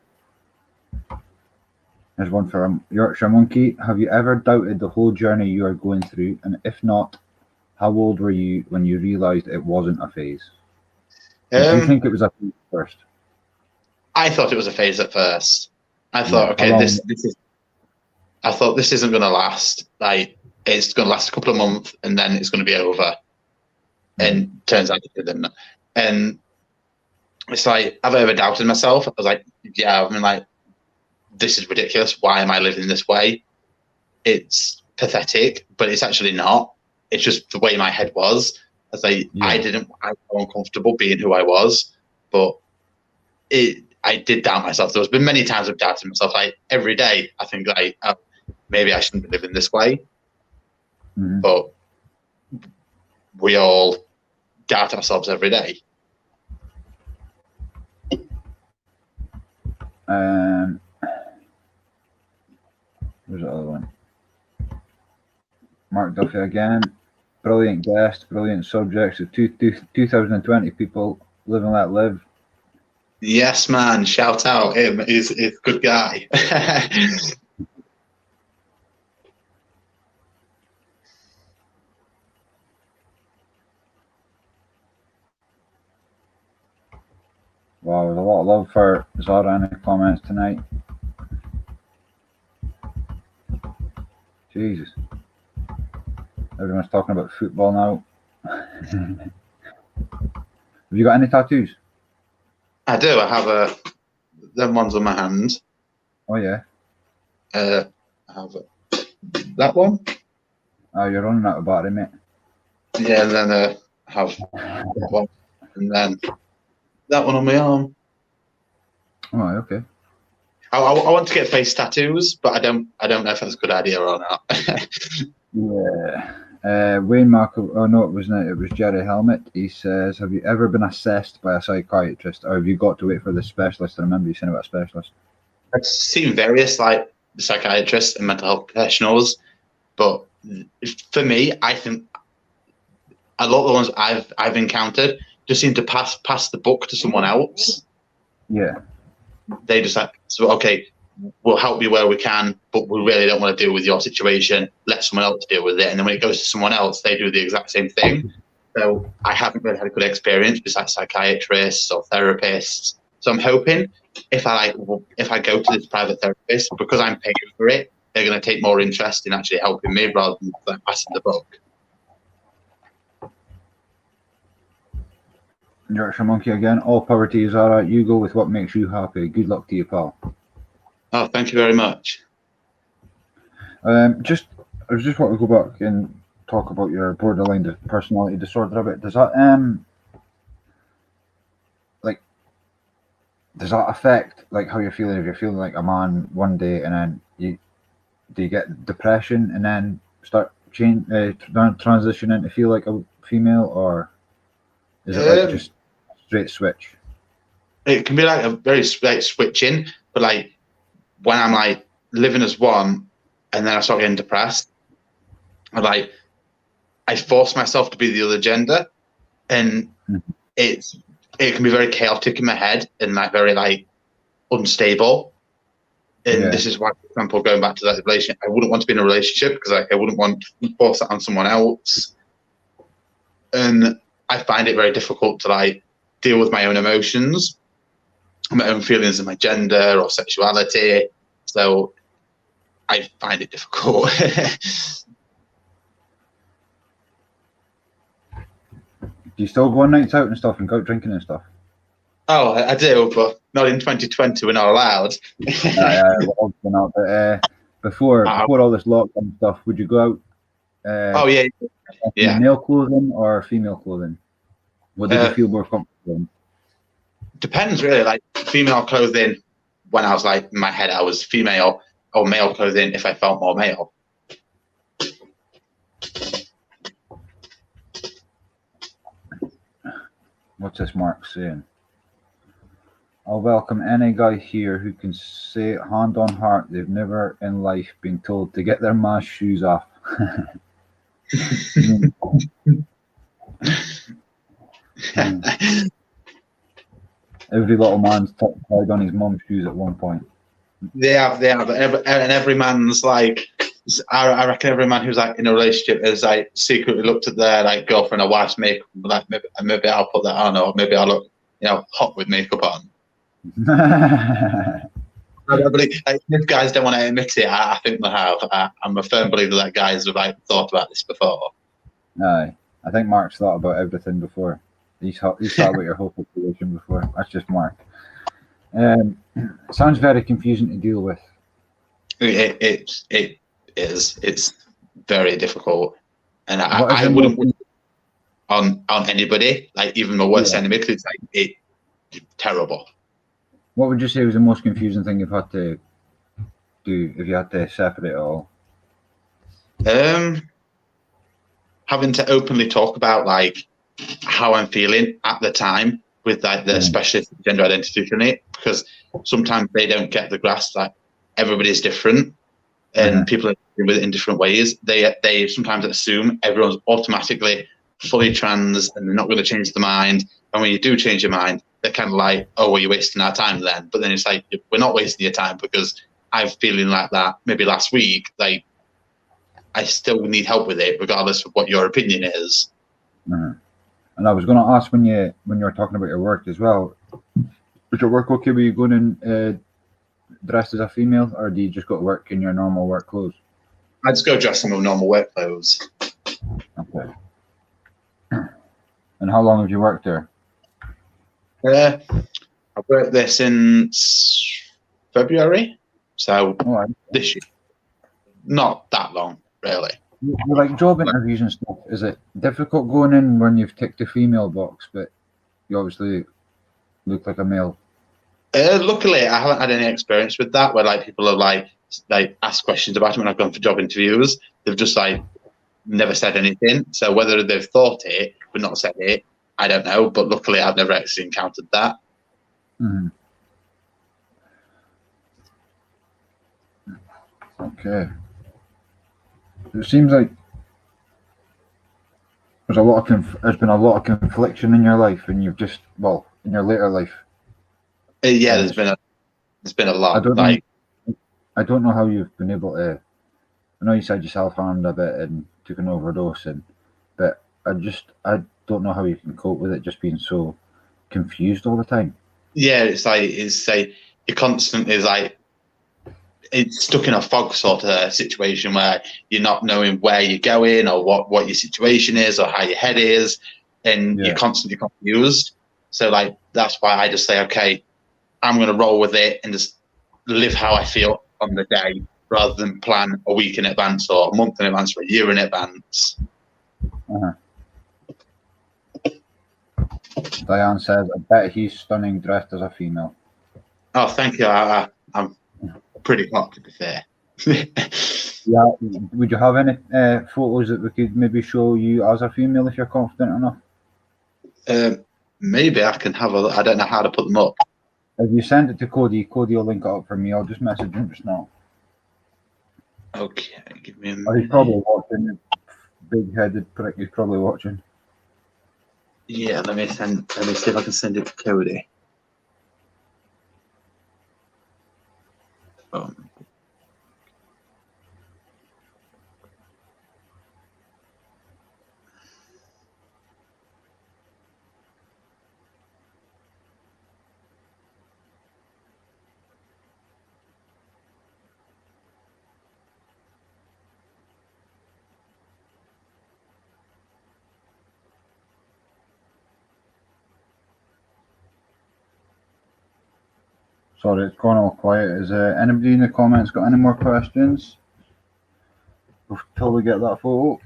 There's one for Yorkshire Monkey. Have you ever doubted the whole journey you are going through? And if not, how old were you when you realised it wasn't a phase? Do you think it was a phase first? I thought it was a phase at first. I thought, okay, this is. I thought this isn't going to last. Like, it's going to last a couple of months and then it's going to be over. And turns out it didn't. And it's like, have I ever doubted myself? I was like, yeah. I mean, like, this is ridiculous. Why am I living this way? It's pathetic, but it's actually not. It's just the way my head was. I was like, I was uncomfortable being who I was, but I did doubt myself. There's been many times I've doubted myself. Like every day, I think like maybe I shouldn't be living this way. Mm-hmm. But we all doubt ourselves every day. Where's the other one? Mark Duffy again. Brilliant guest, brilliant subjects. 2020 people live and let live. Yes, man. Shout out him. He's a good guy. Wow, there's a lot of love for Zara in the comments tonight. Jesus. Everyone's talking about football now. Have you got any tattoos? I do. I have them ones on my hands. Oh yeah. I have that one. Oh, you're running out of battery, mate. Yeah, and then I have that one, and then that one on my arm. Oh, okay. I want to get face tattoos, but I don't know if that's a good idea or not. Yeah. Wayne Markle. Oh no, it wasn't. It was Jerry Helmet. He says, "Have you ever been assessed by a psychiatrist, or have you got to wait for the specialist?" I remember you saying about a specialist. I've seen various like psychiatrists and mental health professionals, but for me, I think a lot of the ones I've encountered just seem to pass the book to someone else. Yeah. They just like, so okay, we'll help you where we can, but we really don't want to deal with your situation. Let someone else deal with it. And then when it goes to someone else, they do the exact same thing. So I haven't really had a good experience besides psychiatrists or therapists. So I'm hoping if I go to this private therapist, because I'm paying for it, they're going to take more interest in actually helping me rather than passing the book. Yorkshire Monkey again. All power to you, Zara. You go with what makes you happy. Good luck to you, pal. Oh, thank you very much. I just want to go back and talk about your borderline personality disorder a bit. Does that does that affect like how you're feeling? If you're feeling like a man one day and then do you get depression and then start transitioning to feel like a female, or is it like just straight switch? It can be like a very like switching, but like when I'm like living as one and then I start getting depressed, I force myself to be the other gender, and it can be very chaotic in my head and like very like unstable. And this is why, for example, going back to that relationship, I wouldn't want to be in a relationship because I wouldn't want to force that on someone else. And I find it very difficult to like deal with my own emotions, my own feelings of my gender or sexuality. So I find it difficult. Do you still go on nights out and stuff and go out drinking and stuff? Oh, I do, but not in 2020. We're not allowed. Yeah, obviously not. But before all this lockdown stuff, would you go out? Oh yeah, yeah. Male clothing or female clothing? What did you feel more comfortable in? Depends really. Like female clothing, when I was like in my head, I was female, or male clothing if I felt more male. What's this Mark saying? I'll welcome any guy here who can say hand on heart they've never in life been told to get their ma's shoes off. Every little man's tried on his mum's shoes at one point. They have, and every man's like, I reckon every man who's like in a relationship has like secretly looked at their like girlfriend or wife's makeup, like maybe I'll put that on, or maybe I'll look, hot with makeup on. Like, if guys don't want to admit it, I think they have. I'm a firm believer that guys have like thought about this before. Aye, I think Mark's thought about everything before. He's thought about your whole situation before. That's just Mark. Sounds very confusing to deal with. It is. It's very difficult, and I wouldn't wish on anybody, like even my worst enemy, because it's terrible. What would you say was the most confusing thing you've had to do if you had to separate it all? Having to openly talk about like how I'm feeling at the time with like the specialist gender identity clinic, because sometimes they don't get the grasp that everybody's different and people are dealing with it in different ways. They sometimes assume everyone's automatically fully trans and they're not going to change their mind. And when you do change your mind, they're kind of like, oh, well, you're wasting our time then. But then it's like, we're not wasting your time because I'm feeling like that maybe last week. Like, I still need help with it, regardless of what your opinion is. And I was going to ask when you were talking about your work as well. Was your work okay? Were you going in dressed as a female, or do you just go to work in your normal work clothes? I just go dressed in my normal work clothes. Okay. And how long have you worked there? I've worked there since February, so this year. Not that long, really. Like job interviews and stuff, is it difficult going in when you've ticked the female box, but you obviously look like a male? Luckily, I haven't had any experience with that, where like people have like asked questions about it when I've gone for job interviews. They've just like never said anything. So whether they've thought it but not said it, I don't know. But luckily, I've never actually encountered that. Okay. It seems like there's been a lot of confliction in your life, and you've just in your later life. Yeah, there's been a lot. I don't know how you've been able to. I know you said you self-harmed a bit and took an overdose, but I don't know how you can cope with it just being so confused all the time. Yeah, it's you're constantly it's stuck in a fog sort of situation where you're not knowing where you're going or what your situation is or how your head is, and you're constantly confused. So that's why I just say, okay, I'm going to roll with it and just live how I feel on the day, rather than plan a week in advance or a month in advance or a year in advance. Diane says, I bet he's stunning dressed as a female. Oh, thank you. I'm pretty hot, to be fair. Yeah. Would you have any photos that we could maybe show you as a female if you're confident enough? Maybe I can have I don't know how to put them up. If you send it to Cody will link it up for me. I'll just message him just now. Okay, give me a minute. He's probably watching. Big-headed prick. He's probably watching. Yeah, let me see if I can send it to Cody. Sorry, it's gone all quiet. Is anybody in the comments got any more questions? Until we get that photo.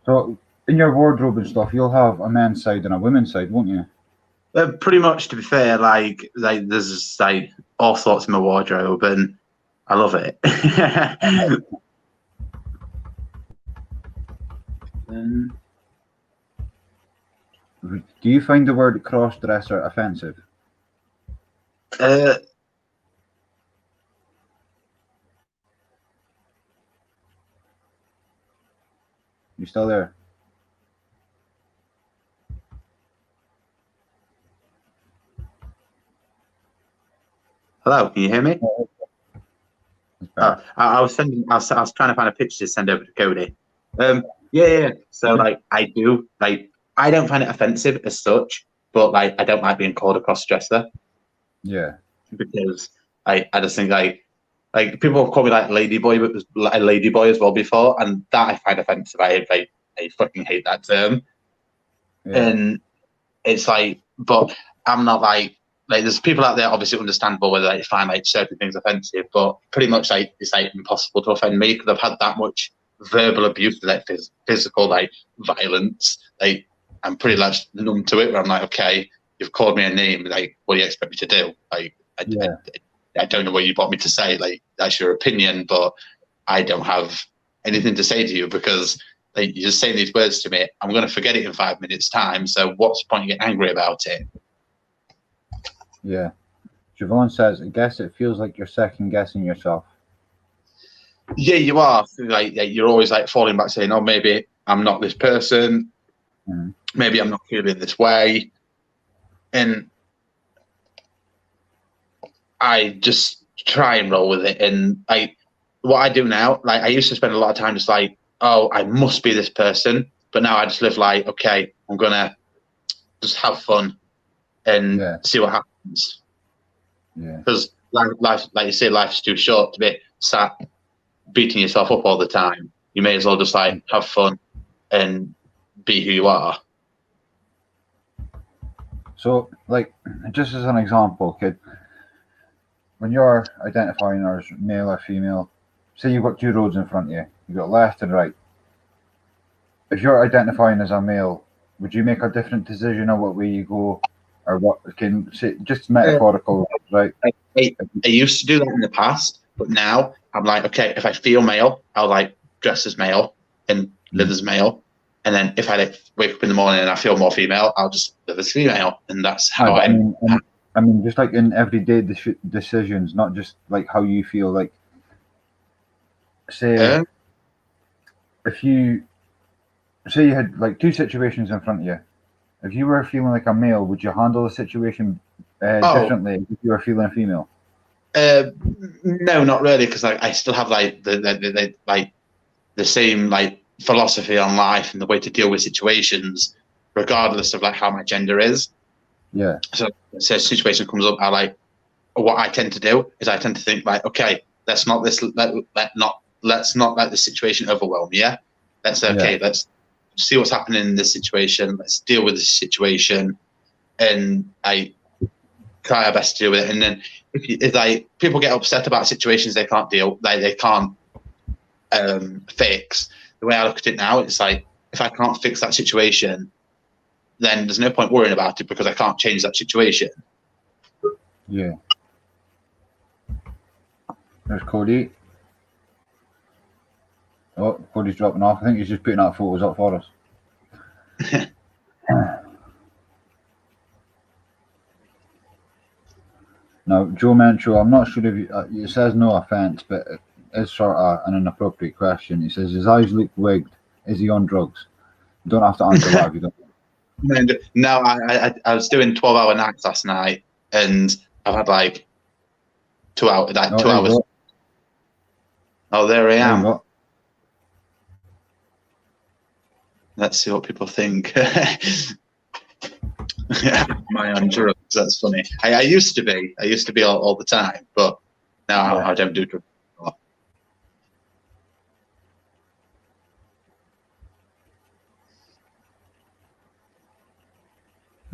So, in your wardrobe and stuff, you'll have a men's side and a women's side, won't you? Pretty much, to be fair, like there's like all sorts in my wardrobe, and I love it. Do you find the word cross-dresser offensive? You still there? Hello, can you hear me? I was sending. I was trying to find a picture to send over to Cody. Yeah. So like, I don't find it offensive as such, but like, I don't like being called a cross-dresser. Yeah. Because I just think like people have called me like ladyboy, but was a ladyboy as well before, and that I find offensive. I fucking hate that term. Yeah. And it's like, but I'm not like there's people out there obviously understandable whether they find like certain things offensive, but pretty much like it's like impossible to offend me because I've had that much verbal abuse, like physical like violence. Like I'm pretty much numb to it. Where I'm like, okay, you've called me a name. Like, what do you expect me to do? Like, I don't know what you want me to say. Like, that's your opinion, but I don't have anything to say to you because like, you're just saying these words to me. I'm going to forget it in 5 minutes' time. So what's the point of getting angry about it? Yeah. Javon says, I guess it feels like you're second guessing yourself. Yeah, you are. Like you're always like falling back saying, oh, maybe I'm not this person. Mm-hmm. Maybe I'm not feeling this way. And I just try and roll with it. And what I do now, like I used to spend a lot of time just like, oh, I must be this person. But now I just live like, okay, I'm going to just have fun and see what happens. Yeah. Because life, like you say, life's too short to be sat beating yourself up all the time. You may as well just like have fun and be who you are. So, like, just as an example, kid, when you're identifying as male or female, say you've got two roads in front of you, you've got left and right. If you're identifying as a male, would you make a different decision on what way you go, or what can say just metaphorical, right? I used to do that in the past, but now I'm like, okay, if I feel male, I'll like dress as male and live as male. And then if I like, wake up in the morning and I feel more female, I'll just live as female, and that's how I mean, just like in everyday decisions, not just like how you feel. Like, say, if you say you had like two situations in front of you, if you were feeling like a male, would you handle the situation differently if you were feeling female? No, not really, because I still have like the same like philosophy on life and the way to deal with situations, regardless of like how my gender is. Yeah. So a situation comes up, what I tend to do is I tend to think like, okay, let's not let the situation overwhelm. Yeah. Let's see what's happening in this situation. Let's deal with this situation, and I try our best to deal with it. And then if like people get upset about situations they can't deal, they can't fix. The way I look at it now, it's like if I can't fix that situation, then there's no point worrying about it because I can't change that situation. Yeah. There's Cody. Oh, Cody's dropping off. I think he's just putting out photos up for us. Now, Joe Mencho, I'm not sure if it says no offence, but it is sort of an inappropriate question. He says, his eyes look wigged. Is he on drugs? You don't have to answer that if you don't. No, I was doing 12-hour nights last night, and I've had like 2 hours. Like 2 hours. Oh, there I am. Let's see what people think. My own drugs. That's funny. I used to be all the time, but now I don't do drugs.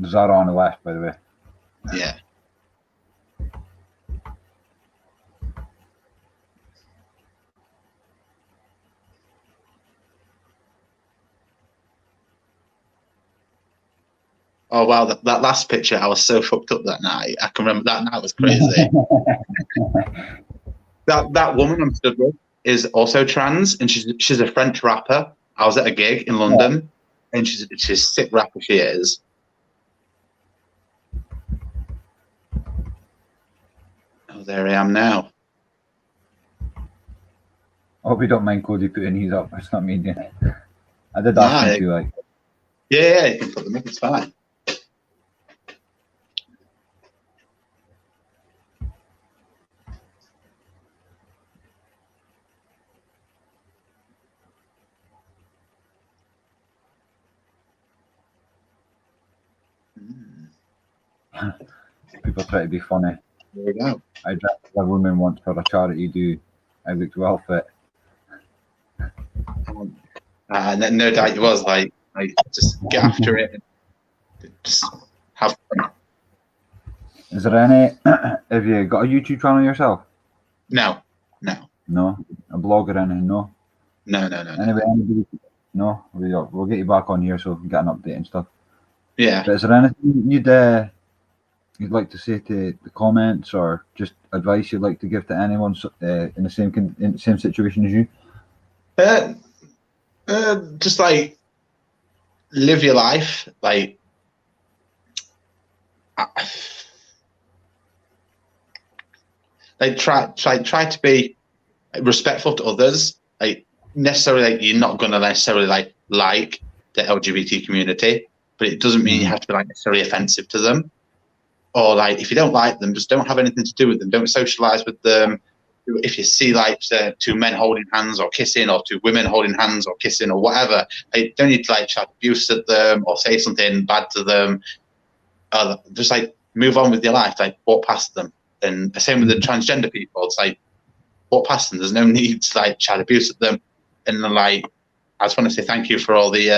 Zara on the left, by the way. Yeah. Oh wow, that last picture, I was so fucked up that night. I can remember that night was crazy. that woman I'm stood with is also trans, and she's a French rapper. I was at a gig in London, and she's a sick rapper. She is. Oh, there I am now. I hope you don't mind Cody putting these up. It's not me doing it. I did ask him to, like. Yeah, you can put them up. It's fine. People try to be funny. There we go. I dressed as a woman once for a charity do. I looked well fit. And no doubt you was like just get after it and just have fun. Is there any? Have you got a YouTube channel yourself? No. No, a blog or anything? No. No. Anybody? No. We'll get you back on here so we can get an update and stuff. Yeah. But is there anything you'd like to say to the comments, or just advice you'd like to give to anyone in the same situation as you? Just like live your life, like try to be respectful to others. Like necessarily, like you're not gonna necessarily like the LGBT community, but it doesn't mean you have to be like necessarily offensive to them. Or like if you don't like them, just don't have anything to do with them. Don't socialize with them. If you see like two men holding hands or kissing, or two women holding hands or kissing or whatever, you don't need to like shout abuse at them or say something bad to them. Just like move on with your life, like walk past them. And the same with the transgender people. It's like walk past them. There's no need to like shout abuse at them. And then, like I just want to say thank you for all the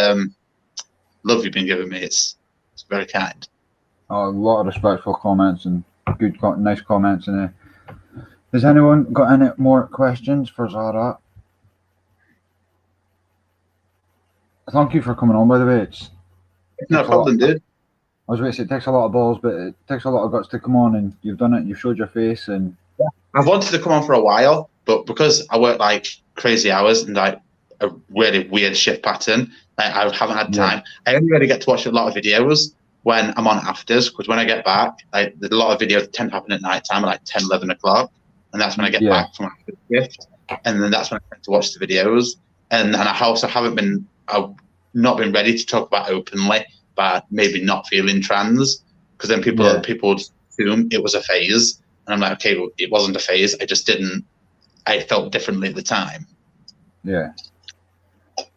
love you've been giving me. It's very kind. Oh, a lot of respectful comments and nice comments in there. Has anyone got any more questions for Zara? Thank you for coming on, by the way. It's no problem, dude. I was going to say it takes a lot of balls, but it takes a lot of guts to come on, and you've done it. You've showed your face, and I've wanted to come on for a while, but because I work like crazy hours and like a really weird shift pattern, like, I haven't had time. I only really get to watch a lot of videos when I'm on afters, because when I get back, like there's a lot of videos tend to happen at night time, like 10, 11 o'clock. And that's when I get back from after the shift, and then that's when I tend to watch the videos. And I also I've not been ready to talk about openly, but maybe not feeling trans, because then people would assume it was a phase, and I'm like, okay, well, it wasn't a phase. I felt differently at the time. Yeah.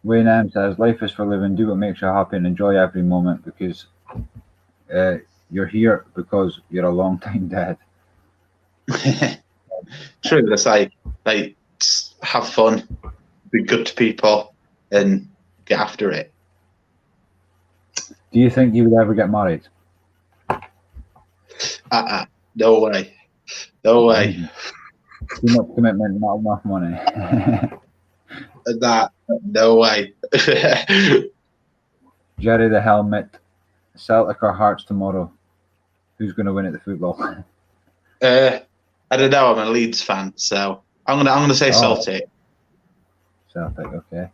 Wayne M says, "Life is for living. Do what makes you happy and enjoy every moment, because you're here because you're a long time dead." True. That's like have fun, be good to people, and get after it. Do you think you would ever get married? No way. No way. Too much commitment, not enough money. No way. Jerry the Helmet, Celtic or Hearts tomorrow? Who's going to win at the football? I don't know. I'm a Leeds fan, so I'm gonna say Celtic. Celtic, okay.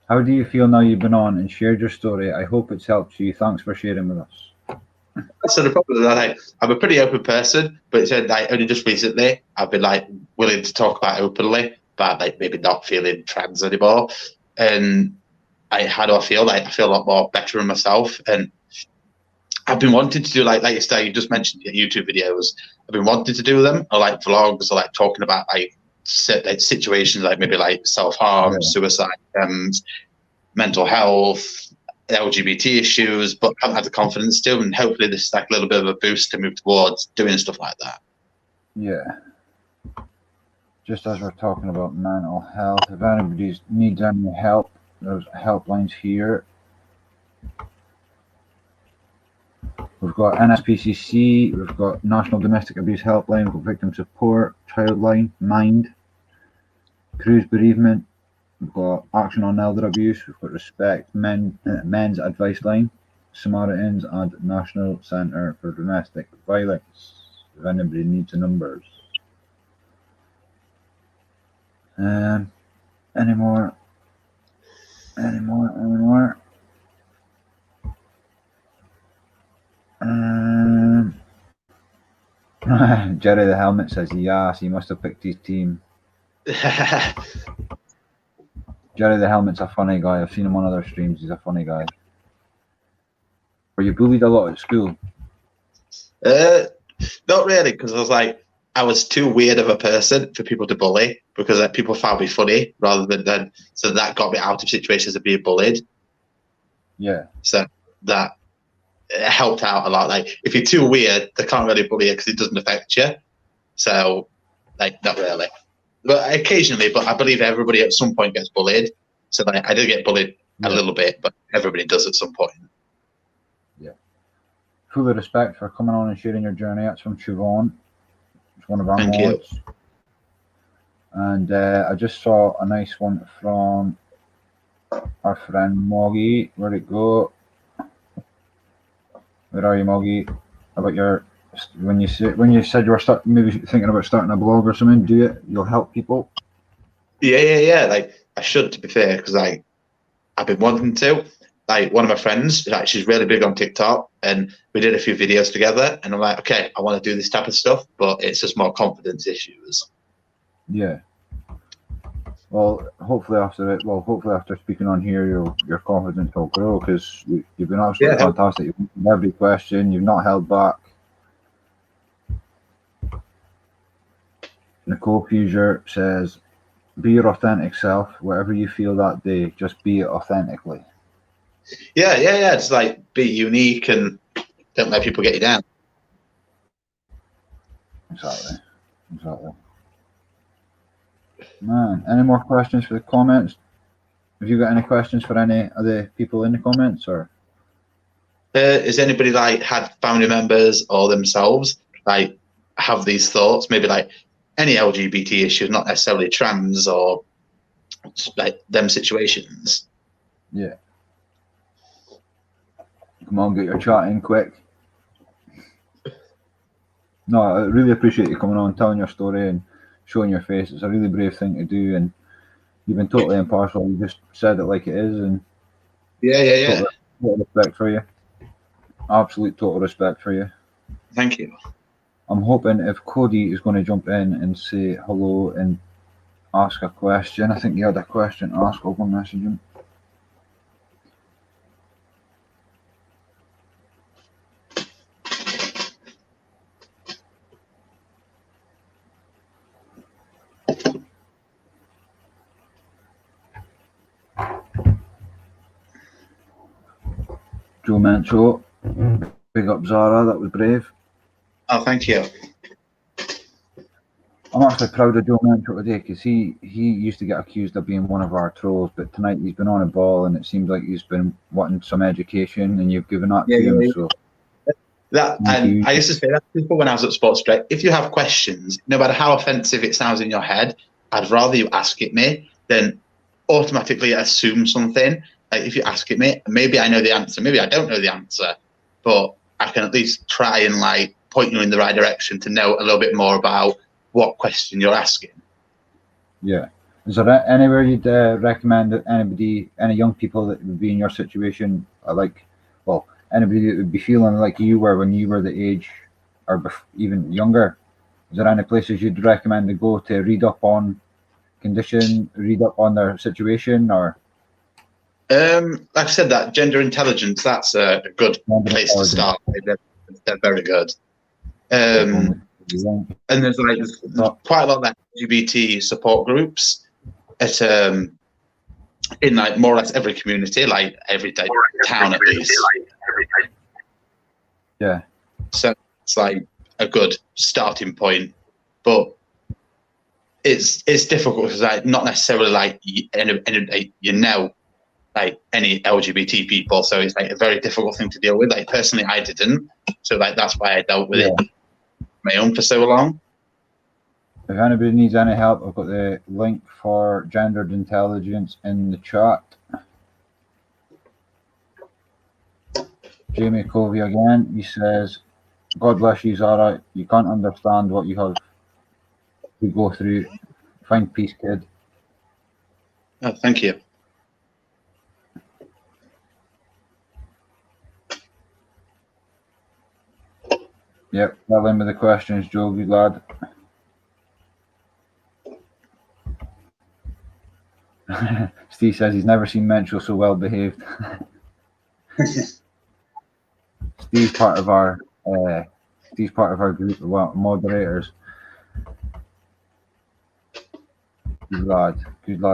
How do you feel now you've been on and shared your story? I hope it's helped you. Thanks for sharing with us. So the problem is that I'm a pretty open person, but it's like only just recently I've been like willing to talk about it openly, but like maybe not feeling trans anymore. And how do I feel? Like I feel a lot more better in myself, and I've been wanting to do like you say, you just mentioned your YouTube videos. I've been wanting to do them, or like vlogs, or like talking about like situations like maybe like self-harm, suicide, mental health, LGBT issues, but I haven't had the confidence to, and hopefully this is like a little bit of a boost to move towards doing stuff like that. Yeah. Just as we're talking about mental health, if anybody needs any help, there's helplines here. We've got NSPCC, we've got National Domestic Abuse Helpline, we've got Victim Support, Childline, Mind, Cruise Bereavement, we've got Action on Elder Abuse, we've got Respect, Men's Advice Line, Samaritans, and National Centre for Domestic Violence, if anybody needs the numbers. Any more? Jerry the Helmet says yes, he must have picked his team. Jerry the Helmet's a funny guy. I've seen him on other streams. He's a funny guy. Were you bullied a lot at school? Not really, because I was too weird of a person for people to bully, because people found me funny rather than so that got me out of situations of being bullied. Yeah. So that helped out a lot. Like, if you're too weird, they can't really bully you because it doesn't affect you. So, like, not really. But occasionally, but I believe everybody at some point gets bullied. So like, I did get bullied a little bit, but everybody does at some point. Yeah. Full respect for coming on and sharing your journey. That's from Siobhan. It's one of our mods. And I just saw a nice one from our friend Moggy. Where'd it go? Where are you, Moggy? About your when you said you were maybe thinking about starting a blog or something, do it. You'll help people. Yeah. Like, I should, to be fair, because I've been wanting to. Like, one of my friends, like, she's really big on TikTok, and we did a few videos together. And I'm like, okay, I want to do this type of stuff, but it's just more confidence issues. Yeah. Well, hopefully after speaking on here, your confidence will grow, because you've been absolutely fantastic. You've answered every question. You've not held back. Nicole Fuser says, be your authentic self. Whatever you feel that day, just be it authentically. Yeah. It's like, be unique and don't let people get you down. Exactly. Man, any more questions for the comments? Have you got any questions for any of the people in the comments, or? Has anybody like had family members or themselves like have these thoughts? Maybe like any LGBT issues, not necessarily trans or like them situations. Yeah. Come on, get your chat in quick. No, I really appreciate you coming on, telling your story and showing your face. It's a really brave thing to do, and you've been totally impartial. You just said it like it is, and yeah. Total respect for you. Absolute total respect for you. Thank you. I'm hoping if Cody is going to jump in and say hello and ask a question. I think he had a question to ask. I'll go message him. Joe Mencho, big up Zara, that was brave. Oh, thank you. I'm actually proud of Joe Mencho today, because he used to get accused of being one of our trolls, but tonight he's been on a ball, and it seems like he's been wanting some education, and you've given that to him. So I used to say that to people when I was at Sports Direct. If you have questions, no matter how offensive it sounds in your head, I'd rather you ask it me than automatically assume something. Like, if you ask it me, maybe I know the answer, maybe I don't know the answer, but I can at least try and like point you in the right direction to know a little bit more about what question you're asking. Yeah. Is there anywhere you'd recommend that any young people that would be in your situation, anybody that would be feeling like you were when you were the age, or even younger? Is there any places you'd recommend to go to read up on their situation, or? Like I said, that gender intelligence, that's a good place to start. They're very good. And there's quite a lot of LGBT support groups at in like more or less every community, like every town at least. Yeah. So it's like a good starting point, but it's difficult because like not necessarily like you know like any LGBT people, so it's like a very difficult thing to deal with. Like personally, I didn't, so like that's why I dealt with it on my own for so long. If anybody needs any help, I've got the link for gendered intelligence in the chat. Jamie Covey again, he says, God bless you, Zara. You can't understand what you have to go through. Find peace, kid. Oh, thank you. Yep, well in with the questions, Joe. Good lad. Steve says he's never seen Mencho so well behaved. Steve's part of our group of moderators. Good lad,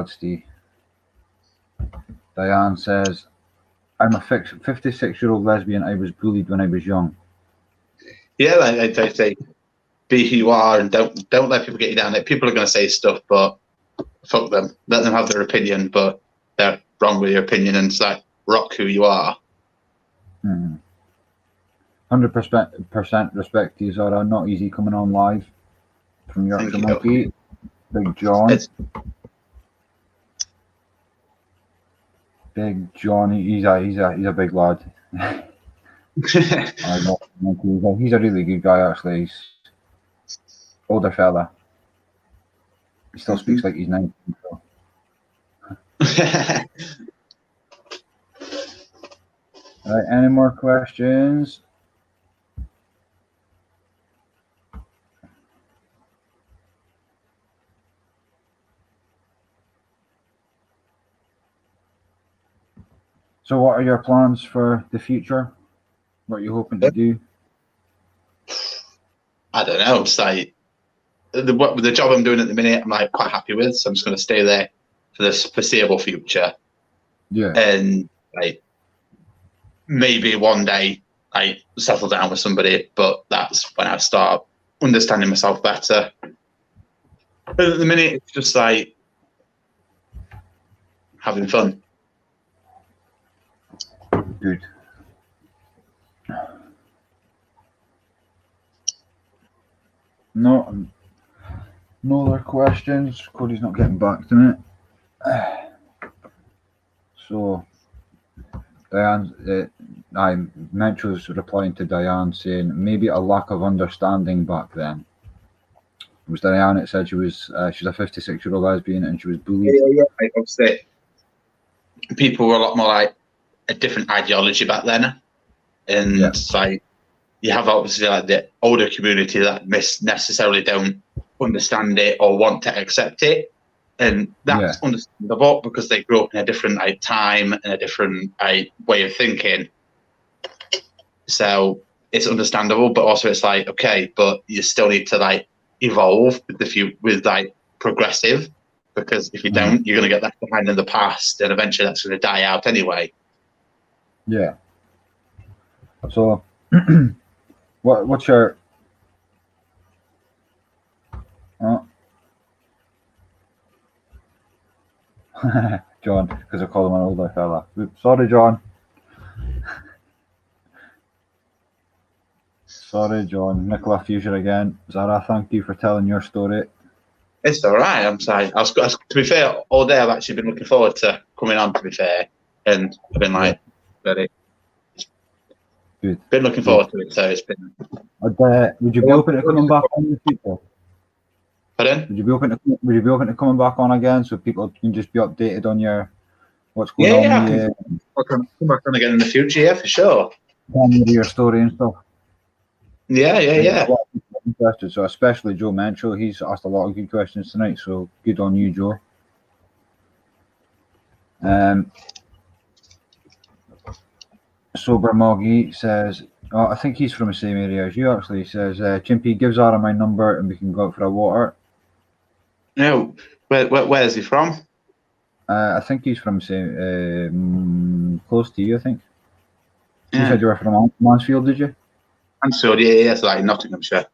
Steve. Diane says, I'm a 56-year-old lesbian. I was bullied when I was young. Yeah, like I say, be who you are and don't let people get you down. Like, people are going to say stuff, but fuck them. Let them have their opinion, but they're wrong with your opinion, and it's like, rock who you are. 100% respect to you, Zara. Not easy coming on live from Yorkshire Monkey. Big John. Big John. He's a big lad. He's a really good guy, actually. He's older fella. He still speaks like he's 19. So. All right, any more questions? So what are your plans for the future? What are you hoping to do? I don't know. It's like the job I'm doing at the minute, I'm like quite happy with, so I'm just going to stay there for the foreseeable future. Yeah. And like maybe one day I settle down with somebody, but that's when I start understanding myself better. But at the minute, it's just like having fun. Good. No other questions. Cody's not getting back to me. So, Diane, Mencho's replying to Diane saying maybe a lack of understanding back then. It was Diane that said she's a 56-year-old lesbian and she was bullied. Yeah. Like, obviously, people were a lot more like a different ideology back then, and like you have obviously like the older community that necessarily don't understand it or want to accept it, and that's understandable because they grew up in a different like time and a different way of thinking. So it's understandable, but also it's like, okay, but you still need to like evolve with like progressive, because if you don't, you're going to get left behind in the past, and eventually that's going to die out anyway. Yeah. So, what's your? John, because I call him an older fella. Sorry, John. Sorry, John. Nicola Fuchsia again. Zara, thank you for telling your story. It's all right. I'm sorry. To be fair, all day I've actually been looking forward to coming on. To be fair, and I've been like, very good. Been looking forward to it. So it's been. Would you be open to coming back on in the future? Pardon? Would you be open to coming back on again so people can just be updated on what's going on? Yeah, I'll come back on again in the future. Yeah, for sure. Tell me your story and stuff. Yeah. Interested, so especially Joe Mencho, he's asked a lot of good questions tonight. So good on you, Joe. Sober Moggy says, I think he's from the same area as you. Actually, he says, Chimpy, give Zara my number and we can go out for a water. No, where is he from? I think he's from close to you. I think. You said you were from Mansfield, did you? Mansfield, yeah, it's like Nottinghamshire.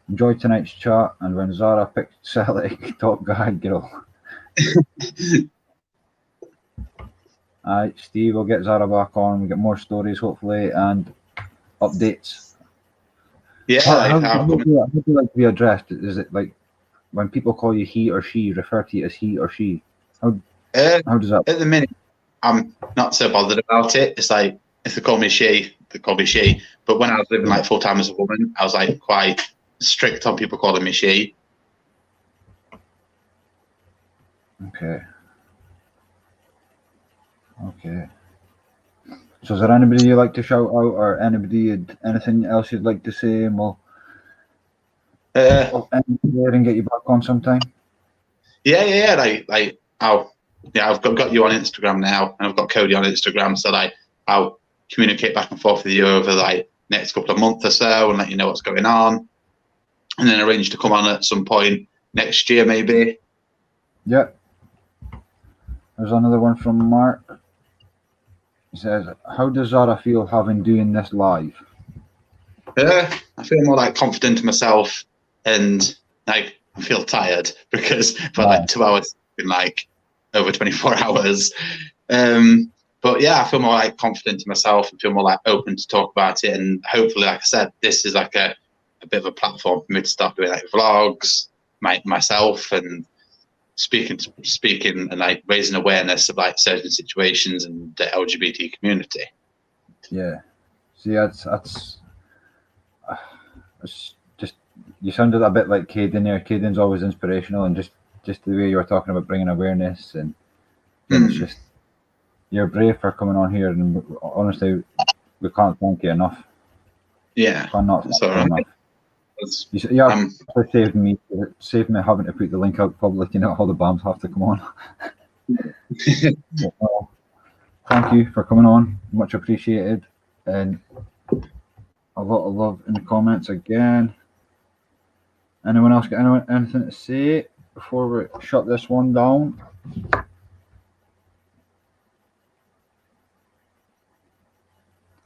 Enjoy tonight's chat, and when Zara picked Celtic top guy girl. Alright, Steve, we'll get Zara back on. We get more stories, hopefully, and updates. Yeah, how do you like to be addressed? Is it like when people call you he or she, refer to you as he or she? How does that? At the minute, I'm not so bothered about it. It's like if they call me she, they call me she. But when I was living like full time as a woman, I was like quite strict on people calling me she. Okay. So is there anybody you'd like to shout out, or anything else you'd like to say, and we'll end there and get you back on sometime? Yeah. I've got you on Instagram now, and I've got Cody on Instagram, so I'll communicate back and forth with you over like next couple of months or so, and let you know what's going on, and then arrange to come on at some point next year, maybe. Yep. There's another one from Mark. He says, "How does Zara feel having doing this live?" I feel more like confident in myself, and like I feel tired because for like 2 hours in like over 24 hours. But yeah, I feel more like confident in myself and feel more like open to talk about it. And hopefully, like I said, this is like a bit of a platform for me to start doing like vlogs, myself, and speaking and like raising awareness of like certain situations and the LGBT community. Yeah. See, that's it's just, you sounded a bit like Caden there. Caden's always inspirational, and just the way you were talking about bringing awareness, and it's just, you're brave for coming on here, and honestly, we can't thank you enough. Yeah, cannot thank you enough. It saved me having to put the link out public, all the BAMs have to come on. Thank you for coming on, much appreciated, and a lot of love in the comments again. Anyone else got anything to say before we shut this one down?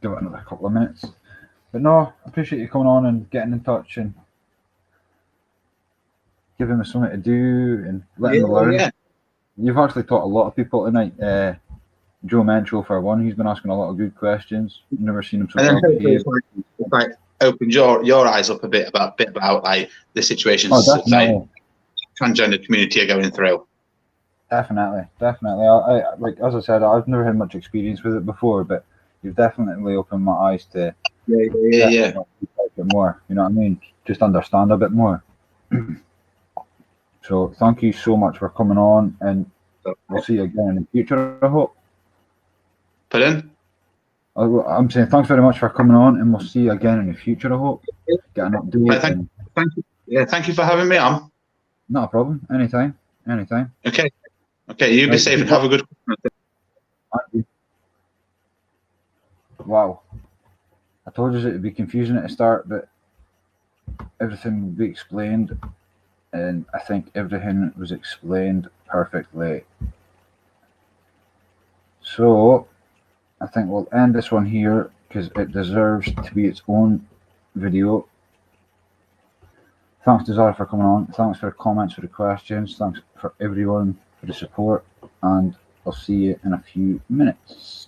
Give it another couple of minutes. But no, I appreciate you coming on and getting in touch and giving me something to do and letting me learn. Yeah. You've actually taught a lot of people tonight. Joe Menchel, for one, he's been asking a lot of good questions. I've never seen him so well behaved. Like opened your eyes up a bit about like the situations like transgender community are going through. Definitely. I like, as I said, I've never had much experience with it before, but you've definitely opened my eyes to a bit more. You know what I mean? Just understand a bit more. So thank you so much for coming on, and we'll see you again in the future, I hope. Pardon? I'm saying thanks very much for coming on, and we'll see you again in the future, I hope. Get an update. Thank you. Yeah, thank you for having me on. Not a problem. Anytime. Okay. You be safe and have a good Christmas. Thank you. Wow. I told you it would be confusing at the start, but everything would be explained, and I think everything was explained perfectly. So I think we'll end this one here because it deserves to be its own video. Thanks to Zara for coming on. Thanks for the comments, for the questions. Thanks for everyone for the support, and I'll see you in a few minutes.